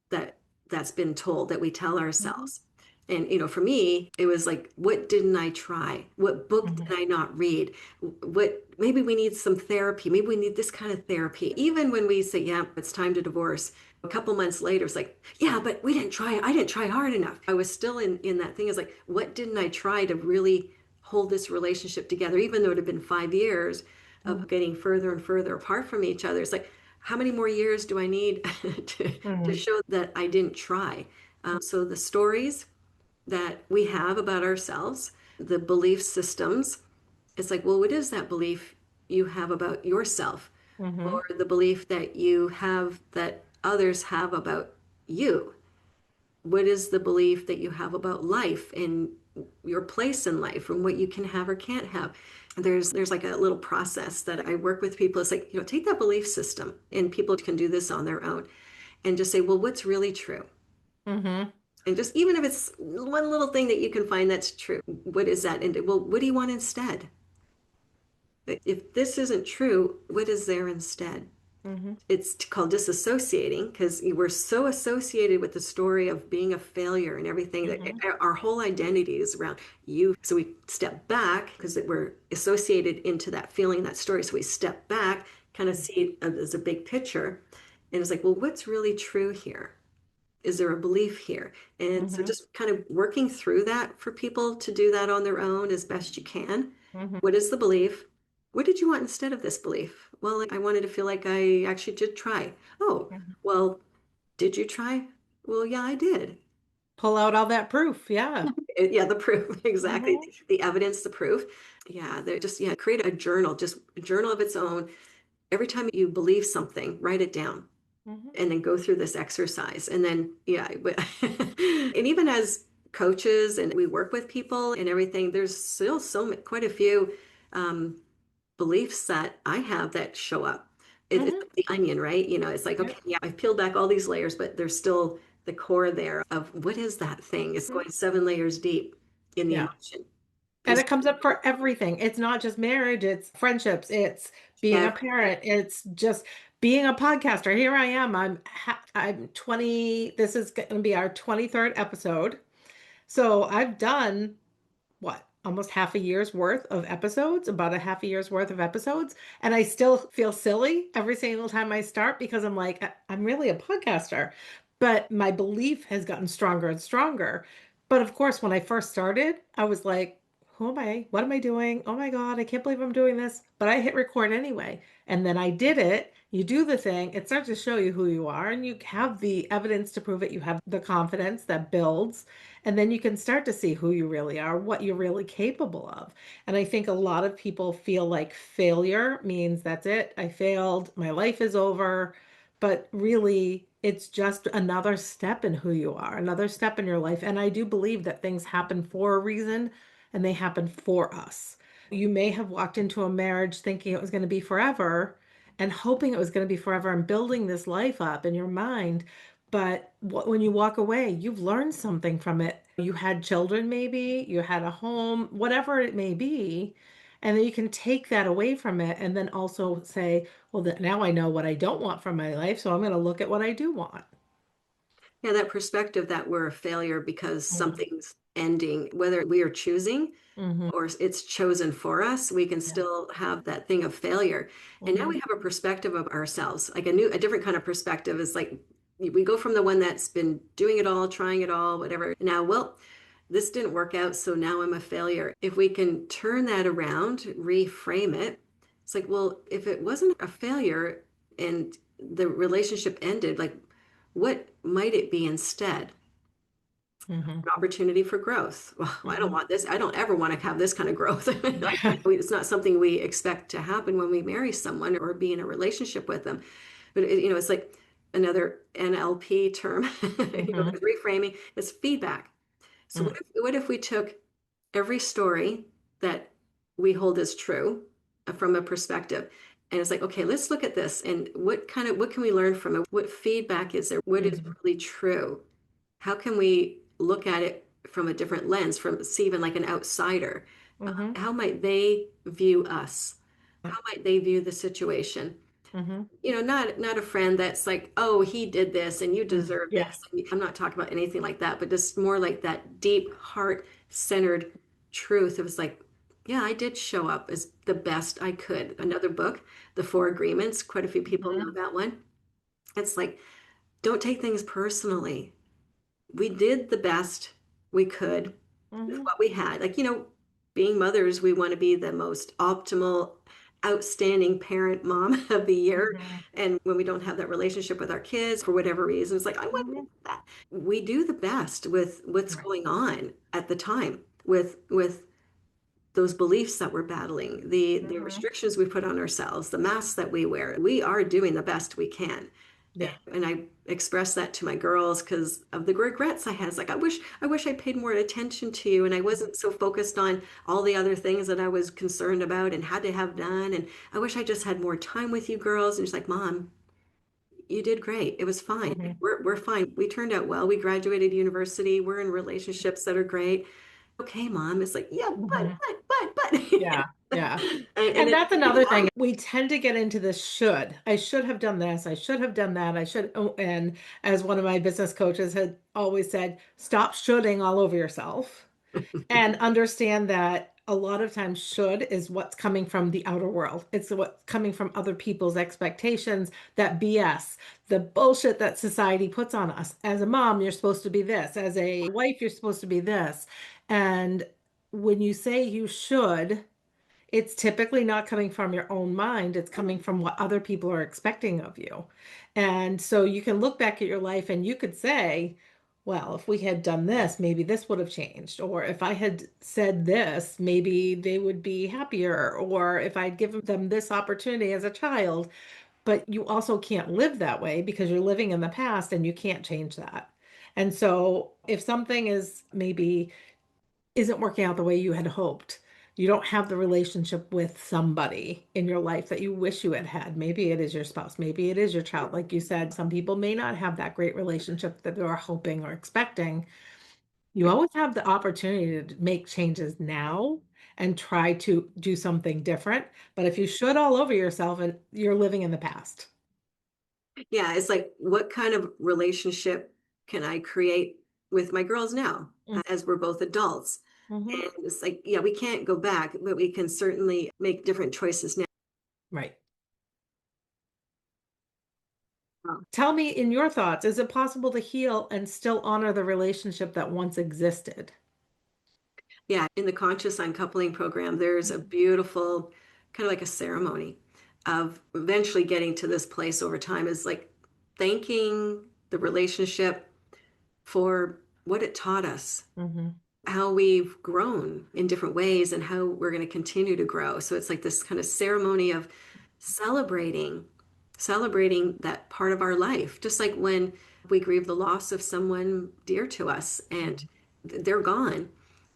that that's been told that we tell Hmm. ourselves. And for me, it was like, what didn't I try? What book Hmm. did I not read? What maybe we need some therapy. Maybe we need this kind of therapy. Even when we say, yeah, it's time to divorce, a couple months later, it's like, yeah, but we didn't try. I didn't try hard enough. I was still in that thing. It's like, what didn't I try to really hold this relationship together, even though it had been 5 years Hmm. of getting further and further apart from each other? It's like, how many more years do I need to Hmm. show that I didn't try? So the stories that we have about ourselves, the belief systems, it's like, well, what is that belief you have about yourself? Hmm. Or the belief that you have that others have about you? What is the belief that you have about life and your place in life and what you can have or can't have? There's like a little process that I work with people. It's like, take that belief system, and people can do this on their own and just say, well, what's really true? Hmm. And just even if it's one little thing that you can find that's true, what is that? And well, what do you want instead? If this isn't true, what is there instead? Hmm. It's called disassociating because you were so associated with the story of being a failure and everything that Hmm. our whole identity is around you. So we step back because we're associated into that feeling, that story. So we step back, kind of see it as a big picture. And it's like, well, what's really true here? Is there a belief here? And so Hmm. just kind of working through that for people to do that on their own as best you can. Hmm. What is the belief? What did you want instead of this belief? Well, I wanted to feel like I actually did try. Oh, Hmm. well, did you try? Well, yeah, I did. Pull out all that proof. Yeah. Yeah, the proof, exactly. Hmm. The evidence, the proof. Yeah, they're just, yeah, create a journal, just a journal of its own. Every time you believe something, write it down Hmm. and then go through this exercise. And then, yeah, and even as coaches and we work with people and everything, there's still quite a few um, beliefs that I have that show up. It's Hmm. like the onion, right? It's like, okay, Yep. yeah, I've peeled back all these layers, but there's still the core there of what is that thing? It's Mhm. going 7 layers deep in the Yeah. emotion. And Is it comes up for everything. It's not just marriage, it's friendships, it's being a everything. parent, it's just being a podcaster. Here I am. I'm 20, this is going to be our 23rd episode. So I've done what, almost half a year's worth of episodes, about a half a year's worth of episodes. And I still feel silly every single time I start because I'm like, I'm really a podcaster. But my belief has gotten stronger and stronger. But of course, when I first started, I was like, who am I? What am I doing? Oh my God, I can't believe I'm doing this. But I hit record anyway. And then I did it. You do the thing, it starts to show you who you are, and you have the evidence to prove it. You have the confidence that builds, and then you can start to see who you really are, what you're really capable of. And I think a lot of people feel like failure means that's it. I failed. My life is over. But really, it's just another step in who you are, another step in your life. And I do believe that things happen for a reason and they happen for us. You may have walked into a marriage thinking it was going to be forever and hoping it was going to be forever and building this life up in your mind. But when you walk away, you've learned something from it. You had children, maybe, you had a home, whatever it may be. And then you can take that away from it and then also say, well, that now I know what I don't want from my life, so I'm going to look at what I do want. Yeah, that perspective that we're a failure because Mhm. something's ending, whether we are choosing Mhm. or it's chosen for us, we can Yeah. still have that thing of failure. And now we Mhm. have a perspective of ourselves, like a different kind of perspective is like we go from the one that's been doing it all, trying it all, whatever. Now, well, this didn't work out, so now I'm a failure. If we can turn that around, reframe it, it's like, well, if it wasn't a failure and the relationship ended, like what might it be instead? Mhm. An opportunity for growth. Well, I don't Mhm. want this. I don't ever want to have this kind of growth. Like, Yeah. it's not something we expect to happen when we marry someone or be in a relationship with them. But it's like another NLP term, Mhm. reframing. It's feedback. So Mm. what if we took every story that we hold as true from a perspective, and it's like, okay, let's look at this and what can we learn from it? What feedback is there? What is Mhm. really true? How can we look at it from a different lens, from see even like an outsider? Mhm. How might they view us? How might they view the situation? Mhm. Not a friend that's like, oh, he did this and you Mm. deserve Yeah. this. I'm not talking about anything like that, but just more like that deep heart-centered truth. It was like, yeah, I did show up as the best I could. Another book, The Four Agreements, quite a few people know Mhm. that one. It's like, don't take things personally. We did the best we could with Mhm. what we had. Like, being mothers, we want to be the most optimal, outstanding parent, mom of the year. Mhm. And when we don't have that relationship with our kids for whatever reason, it's like, I want Mhm. that. We do the best with what's Right. going on at the time, with those beliefs that we're battling, the Mhm. restrictions we put on ourselves, the masks that we wear. We are doing the best we can. Yeah. And I express that to my girls because of the regrets I had. It's like, I wish I paid more attention to you and I wasn't so focused on all the other things that I was concerned about and had to have done. And I wish I just had more time with you girls. And she's like, Mom, you did great. It was fine. Mhm. We're fine. We turned out well. We graduated university. We're in relationships that are great. Okay, Mom. It's like, yeah, Mhm. but. Yeah. Yeah. And And it's that's another thing. We tend to get into this should. I should have done this. I should have done that. I should. Oh, and as one of my business coaches had always said, stop shoulding all over yourself and understand that a lot of times should is what's coming from the outer world. It's what's coming from other people's expectations, that BS, the bullshit that society puts on us. As a mom, you're supposed to be this. As a wife, you're supposed to be this. And when you say you should, it's typically not coming from your own mind. It's coming from what other people are expecting of you. And so you can look back at your life and you could say, well, if we had done this, maybe this would have changed. Or if I had said this, maybe they would be happier. Or if I'd given them this opportunity as a child. But you also can't live that way because you're living in the past and you can't change that. And so if something is maybe isn't working out the way you had hoped. You don't have the relationship with somebody in your life that you wish you had had. Maybe it is your spouse, maybe it is your child. Like you said, some people may not have that great relationship that they're hoping or expecting. You always have the opportunity to make changes now and try to do something different. But if you should all over yourself and you're living in the past. Yeah, it's like, what kind of relationship can I create with my girls now as we're both adults? Mm-hmm. And it's like, yeah, we can't go back, but we can certainly make different choices now. Right. Tell me in your thoughts, is it possible to heal and still honor the relationship that once existed? Yeah, in the conscious uncoupling program, there's a beautiful kind of like a ceremony of eventually getting to this place over time is like thanking the relationship for what it taught us, Mm-hmm. how we've grown in different ways, and how we're going to continue to grow. So it's like this kind of ceremony of celebrating, celebrating that part of our life, just like when we grieve the loss of someone dear to us and they're gone.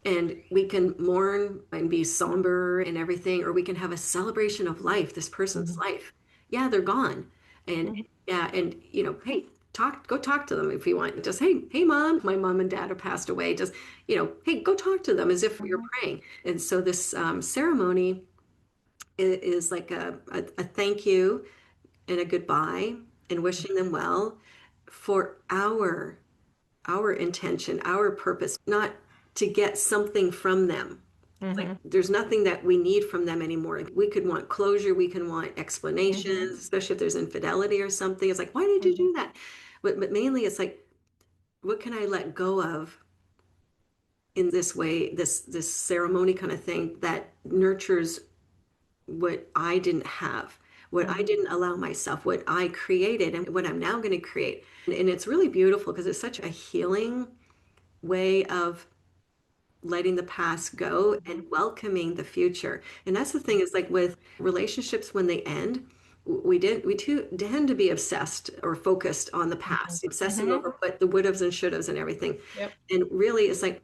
And we can mourn and be somber and everything, or we can have a celebration of life, this person's Mm-hmm. life. Yeah, they're gone. And Mm-hmm. yeah, and hey, go talk to them if you want. Just, hey, mom, my mom and dad have passed away. Just, hey, go talk to them as if you're Mm-hmm. praying. And so this ceremony is like a thank you and a goodbye and wishing them well for our intention, our purpose, not to get something from them. Like Mm-hmm. there's nothing that we need from them anymore. We could want closure, we can want Mm-hmm. explanations, especially if there's infidelity or something. It's like, why did you Mm-hmm. do that? But mainly it's like, what can I let go of in this way, this ceremony kind of thing that nurtures what I didn't have, what I Mm-hmm. didn't allow myself, what I created, and what I'm now going to create. And it's really beautiful because it's such a healing way of letting the past go and welcoming the future. And that's the thing is like with relationships when they end, we too tend to be obsessed or focused on the Mm-hmm. past, obsessing Mm-hmm. over what the would haves and should haves and everything. Yep. And really it's like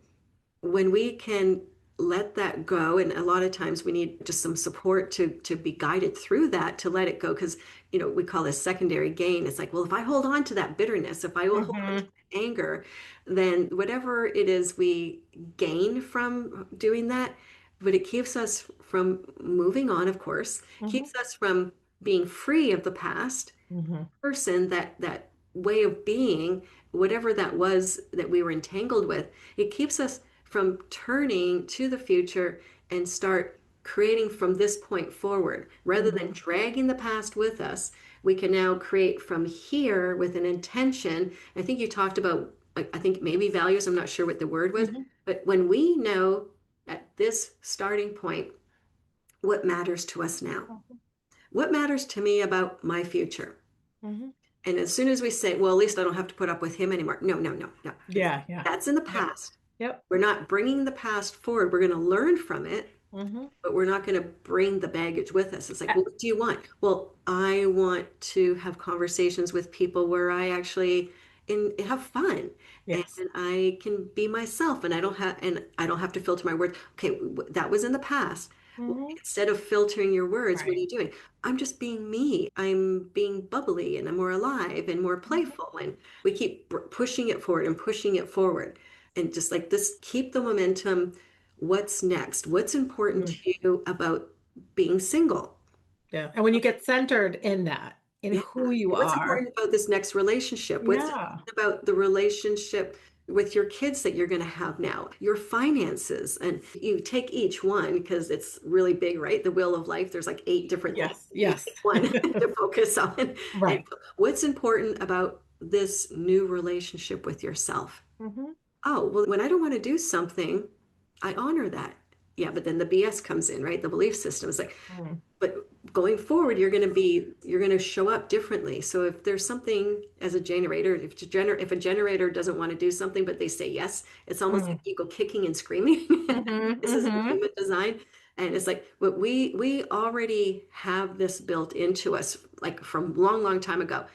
when we can let that go, and a lot of times we need just some support to be guided through that, to let it go, because we call this secondary gain. It's like, well, if I hold on to that bitterness, if I will hold on to Mm-hmm. that anger, then whatever it is we gain from doing that, but it keeps us from moving on, of course, Mm-hmm. keeps us from being free of the past Mm-hmm. person, that way of being, whatever that was that we were entangled with, it keeps us from turning to the future and start creating from this point forward. Rather than Mm-hmm. dragging the past with us, we can now create from here with an intention. I think you talked about, I think maybe values, I'm not sure what the word was, Mm-hmm. but when we know at this starting point what matters to us now, what matters to me about my future, Mm-hmm. and as soon as we say, well, at least I don't have to put up with him anymore. No, no, no, no. Yeah. Yeah. That's in the Yep. past. Yep. We're not bringing the past forward. We're going to learn from it, Mm-hmm. but we're not going to bring the baggage with us. It's like, well, what do you want? Well, I want to have conversations with people where I actually have fun and Yes. I can be myself, and I don't have to filter my words. Okay, that was in the past. Well, Mm-hmm. instead of filtering your words, what are Right. you doing? I'm just being me. I'm being bubbly and I'm more alive and more Mm-hmm. playful. And we keep pushing it forward and pushing it forward. And just like this, keep the momentum. What's next? What's important Mm-hmm. to you about being single? Yeah. And when you get centered in that, in Yeah. who you What's are. important about this next relationship? What's Yeah. important about the relationship with your kids that you're going to have now? Your finances. And you take each one because it's really big, right? The wheel of life, there's like 8 different things. Yes. You Yes. take one to focus on. And Right. what's important about this new relationship with yourself? Mm-hmm. Oh, well, when I don't want to do something, I honor that. Yeah, but then the BS comes in, right? The belief system is like, Mm-hmm. but going forward, you're going to show up differently. So if there's something as a generator, if a generator doesn't want to do something, but they say yes, it's almost like you go kicking and screaming. Mm-hmm. This isn't Mm-hmm. human design. And it's like, but we already have this built into us, like from long, long time ago.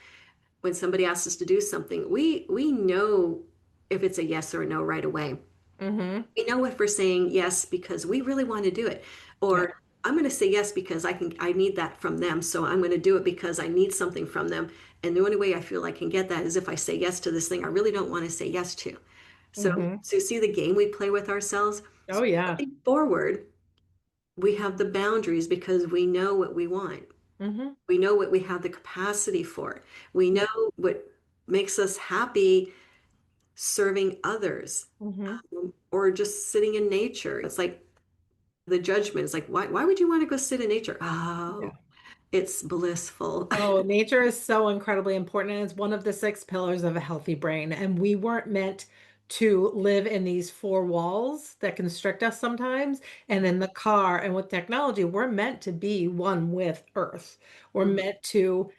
When somebody asks us to do something, we know if it's a yes or a no right away. Mm-hmm. We know if we're saying yes because we really want to do it, Yeah. or I'm going to say yes because I need that from them. So I'm going to do it because I need something from them. And the only way I feel I can get that is if I say yes to this thing I really don't want to say yes to. So, Mm-hmm. so you see the game we play with ourselves. Oh So yeah. moving forward, we have the boundaries because we know what we want. Mm-hmm. We know what we have the capacity for. We know what makes us happy serving others, Mm-hmm. or just sitting in nature. It's like the judgment is like, why would you want to go sit in nature? Oh, Yeah. it's blissful. Oh, nature is so incredibly important, and it's one of the six pillars of a healthy brain. And we weren't meant to live in these four walls that constrict us sometimes. And in the car and with technology, we're meant to be one with Earth. We're Mhm. meant to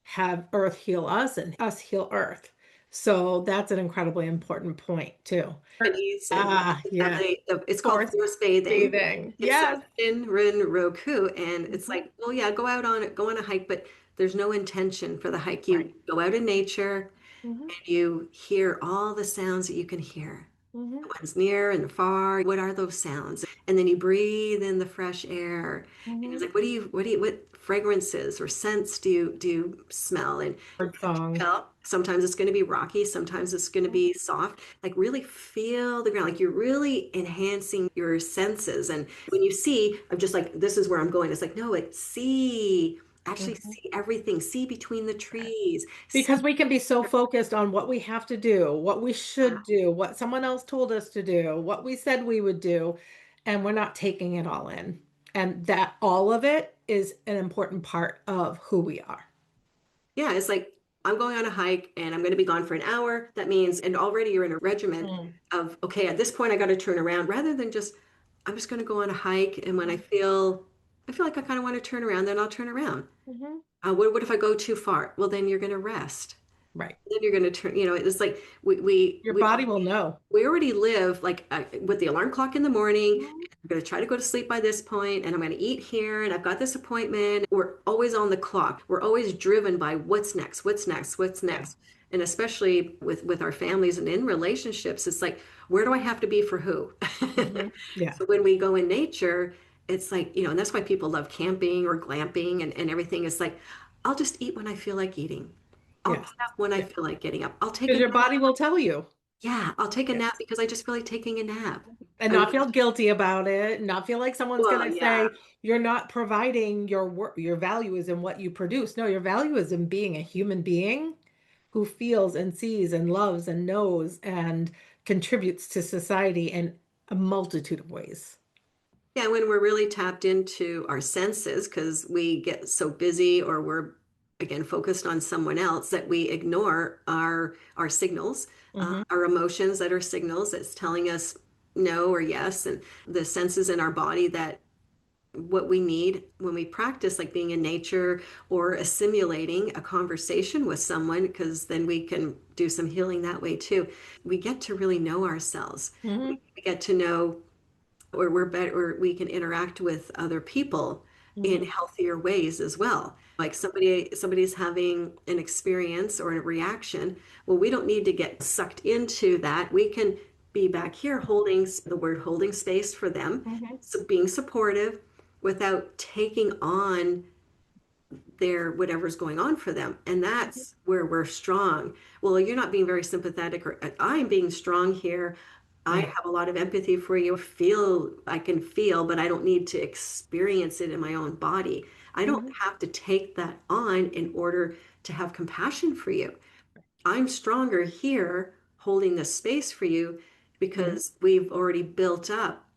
have Earth heal us and us heal Earth. So that's an incredibly important point too. Japanese and Ah, yeah. it's called Forest forest bathing. bathing. It's Yes. Shinrin Roku, and it's Mhm. like, well, yeah, go on a hike, but there's no intention for the hike. Right. You go out in nature Hmm. and you hear all the sounds that you can hear. Hmm. The ones near and far. What are those sounds? And then you breathe in the fresh air. And it's Hmm. like, what fragrances or scents do you smell? And Bird song. well, sometimes it's going to be rocky, sometimes it's going to be soft. Like really feel the ground, like you're really enhancing your senses. And when you see, I'm just like, this is where I'm going. It's like, no, like see, actually Mhm. see everything, see between the trees, see. Because we can be so focused on what we have to do, what we should do, what someone else told us to do, what we said we would do, and we're not taking it all in. And that all of it is an important part of who we are. Yeah, it's like I'm going on a hike and I'm going to be gone for an hour. That means, and already you're in a regiment Mm. of, okay, at this point I got to turn around rather than just, I'm just going to go on a hike. And when I feel like I kind of want to turn around, then I'll turn around. Mhm. What if I go too far? Well, then you're going to rest. Right. Then you're going to turn, it's like Your body will know. we already live like with the alarm clock in the morning. Mhm. I'm going to try to go to sleep by this point, and I'm going to eat here, and I've got this appointment. We're always on the clock. We're always driven by what's next, what's next, what's Yeah. next. And especially with our families and in relationships, it's like, where do I have to be for who? Mhm. Yeah. So when we go in nature, it's like, and that's why people love camping or glamping and everything. It's like, I'll just eat when I feel like eating. I'll Yes. get up when I Yeah. feel like getting up. I'll take a Because your nap. body will tell you. Yeah, I'll take a nap Yes. because I just feel like taking a nap. And I not mean, feel guilty about it, not feel like someone's going well, to yeah. say you're not providing your work, your value is in what you produce. No, your value is in being a human being who feels and sees and loves and knows and contributes to society in a multitude of ways. Yeah, when we're really tapped into our senses, because we get so busy or we're again focused on someone else that we ignore our signals, Hmm. our emotions that are signals that's telling us no or yes, and the senses in our body that what we need when we practice like being in nature or assimilating a conversation with someone, because then we can do some healing that way too. We get to really know ourselves. Hmm. We get to know or we're better or we can interact with other people in Hmm. healthier ways as well. Like somebody's having an experience or a reaction, well, we don't need to get sucked into that. We can be back here holding the word holding space for them, Hmm. so being supportive without taking on their whatever's going on for them. And that's where we're strong. Well, you're not being very sympathetic, or I'm being strong here. I Yeah. have a lot of empathy for you. I can feel, but I don't need to experience it in my own body. I don't Hmm. have to take that on in order to have compassion for you. I'm stronger here holding this space for you Hmm. because we've already built up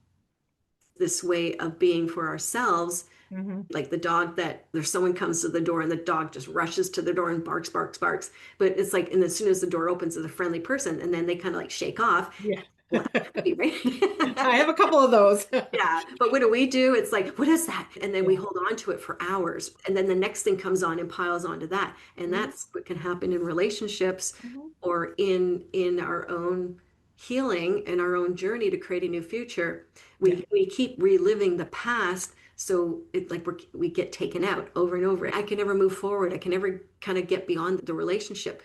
this way of being for ourselves, Hmm. like the dog that there's someone comes to the door and the dog just rushes to the door and barks, barks, barks. But it's like, and as soon as the door opens, it's a friendly person, and then they kind of like shake off. Yeah. Well, that's creepy, I right? have a couple of those. Yeah, but what do we do? It's like, what is that? And then we Yeah. hold on to it for hours. And then the next thing comes on and piles onto that. And Hmm. that's what can happen in relationships Hmm. or in our own healing and our own journey to create a new future. Yeah. We keep reliving the past. So it's like we get taken out over and over. I can never move forward. I can never kind of get beyond the relationship.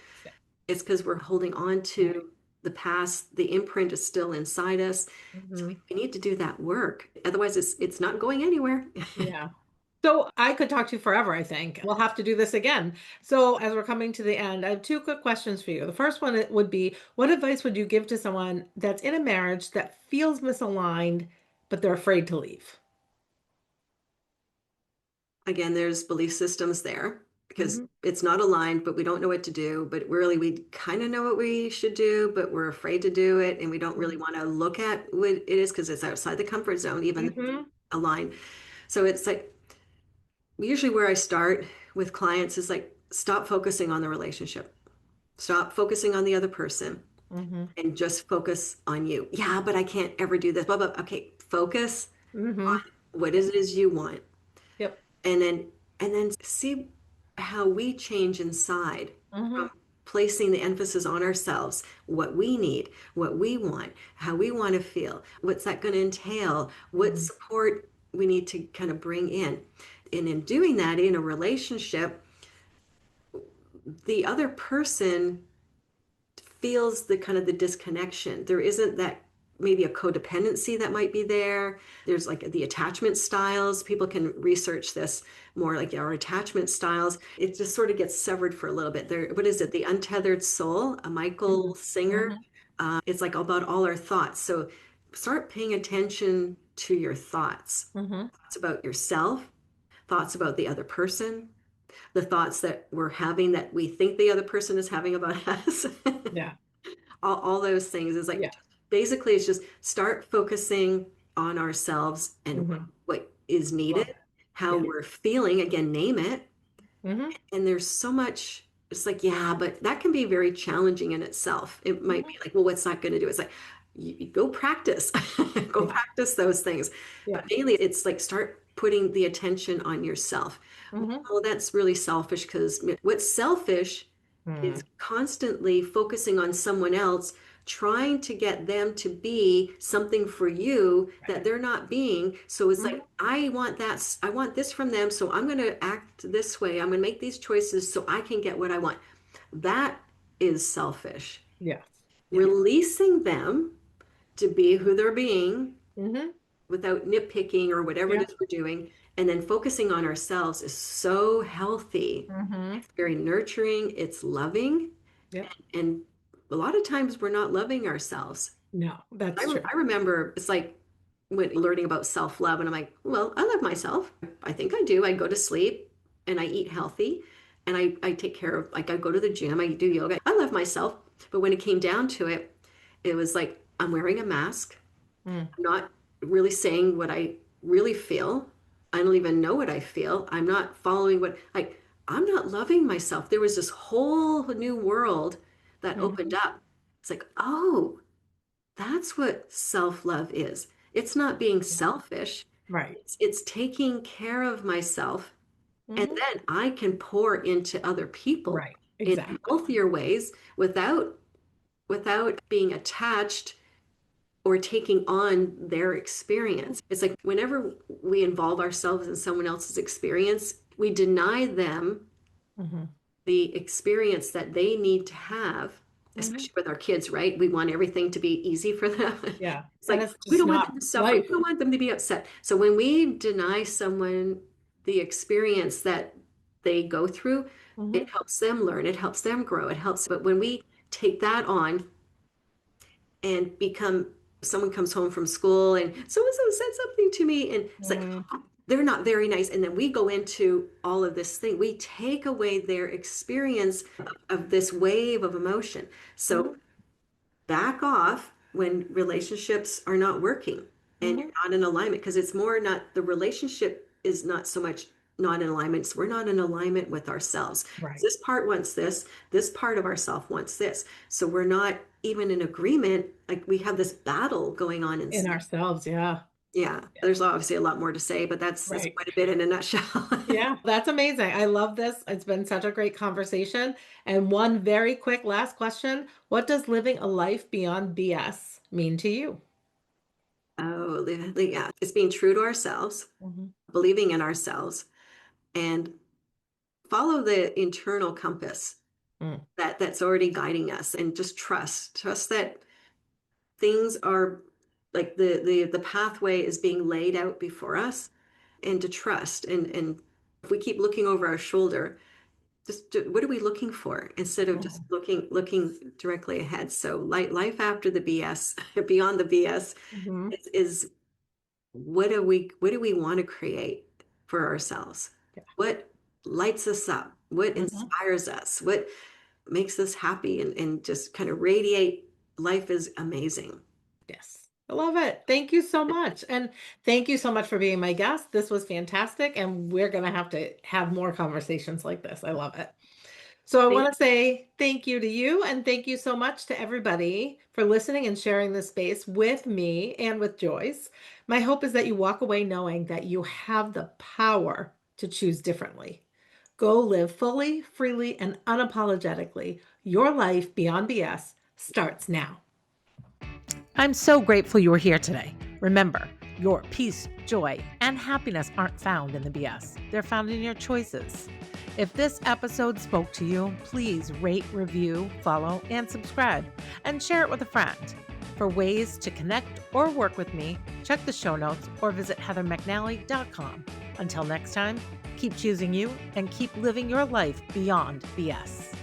It's because we're holding on Right. to the past. The imprint is still inside us. So Hmm. we need to do that work. Otherwise, it's not going anywhere. Yeah. So I could talk to you forever, I think. We'll have to do this again. So as we're coming to the end, I have two quick questions for you. The first one would be, what advice would you give to someone that's in a marriage that feels misaligned, but they're afraid to leave? Again, there's belief systems there because Hmm. it's not aligned, but we don't know what to do. But really, we kind of know what we should do, but we're afraid to do it. And we don't really want to look at what it is because it's outside the comfort zone, even Hmm. aligned. So it's like usually where I start with clients is like, stop focusing on the relationship, stop focusing on the other person. Mm-hmm. and just focus on you. Yeah, but I can't ever do this. Blah, blah. Okay, focus Mm-hmm. on what it is you want. Yep. And then see how we change inside Mm-hmm. from placing the emphasis on ourselves, what we need, what we want, how we want to feel, what's that going to entail, what Mm-hmm. support we need to kind of bring in. And in doing that in a relationship, the other person feels the kind of the disconnection. There isn't that maybe a codependency that might be there. There's like the attachment styles. People can research this more like our attachment styles. It just sort of gets severed for a little bit. There, what is it? The Untethered Soul, a Mm-hmm. Michael Singer. It's like about all our thoughts. So start paying attention to your thoughts. Mm-hmm. Thoughts about yourself, thoughts about the other person, the thoughts that we're having that we think the other person is having about us. Yeah. All those things is like Yeah. basically it's just start focusing on ourselves and Mm-hmm. what is Love needed, it. how Yeah. we're feeling, again, name it. Mm-hmm. And there's so much, it's like, yeah, but that can be very challenging in itself. It might Mm-hmm. be like, well, what's that going to do? It's like, you go practice, go Yeah. practice those things. But Yeah. mainly it's like start putting the attention on yourself. Mm-hmm. Well, that's really selfish because what's selfish Mm. is constantly focusing on someone else, trying to get them to be something for you Right. that they're not being. So it's Mm-hmm. like, I want that, I want this from them, so I'm going to act this way. I'm going to make these choices so I can get what I want. That is selfish. Yes. Yeah. Releasing them to be who they're being Mm-hmm. without nitpicking or whatever it Yeah. is we're doing, and then focusing on ourselves is so healthy. Mm-hmm. It's very nurturing, it's loving. Yep. And a lot of times we're not loving ourselves. No, that's true. I remember it's like when learning about self-love, and I'm like, well, I love myself. I think I do. I go to sleep and I eat healthy and I take care of, like, I go to the gym, I do yoga. I love myself. But when it came down to it, it was like, I'm wearing a mask. Mm. I'm not really saying what I really feel. I don't even know what I feel. I'm not following what, like, I'm not loving myself. There was this whole new world that opened Mm-hmm. up. It's like, oh, that's what self-love is. It's not being Yeah. selfish. Right. It's taking care of myself, and Mm-hmm. then I can pour into other people Right. in Exactly. healthier ways without being attached or taking on their experience. It's like whenever we involve ourselves in someone else's experience, we deny them Mm-hmm. the experience that they need to have, Mm-hmm. especially with our kids, right? We want everything to be easy for them. Yeah. It's And like it's we just don't want not them to suffer, we life. don't want them to be upset. So when we deny someone the experience that they go through, Mm-hmm. it helps them learn, it helps them grow, it helps. But when we take that on and become someone comes home from school and so and so said something to me and it's like Mm-hmm. they're not very nice, and then we go into all of this thing, we take away their experience of this wave of emotion. So back off when relationships are not working and Mm-hmm. you're not in alignment, because it's more not the relationship is not so much not in alignment, so we're not in alignment with ourselves. Right. This part wants this part of ourself wants this, so we're not even in agreement, like we have this battle going on In inside. ourselves. Yeah. Yeah, Yeah. there's obviously a lot more to say, but that's Right. quite a bit in a nutshell. Yeah, that's amazing. I love this. It's been such a great conversation. And one very quick last question. What does living a life beyond BS mean to you? Oh, yeah, it's being true to ourselves, Hmm. believing in ourselves, and follow the internal compass Mm. that's already guiding us, and just trust that things are like the pathway is being laid out before us, and to trust, and if we keep looking over our shoulder, what are we looking for instead of just Mhm. looking directly ahead. So life after the BS, beyond the BS, Mhm. is what do we want to create for ourselves? Yeah. What lights us up? What Mhm. inspires us? What makes us happy and just kind of radiate life is amazing. Yes. I love it. Thank you so much. And thank you so much for being my guest. This was fantastic. And we're going to have more conversations like this. I love it. So I want Thank to say thank you to you and thank you so much to everybody for listening and sharing this space with me and with Joyce. My hope is that you walk away knowing that you have the power to choose differently. Go live fully, freely, and unapologetically. Your life beyond BS starts now. I'm so grateful you were here today. Remember, your peace, joy, and happiness aren't found in the BS. They're found in your choices. If this episode spoke to you, please rate, review, follow, and subscribe, and share it with a friend. For ways to connect or work with me, check the show notes or visit heathermcnally.com. Until next time, keep choosing you and keep living your life beyond BS.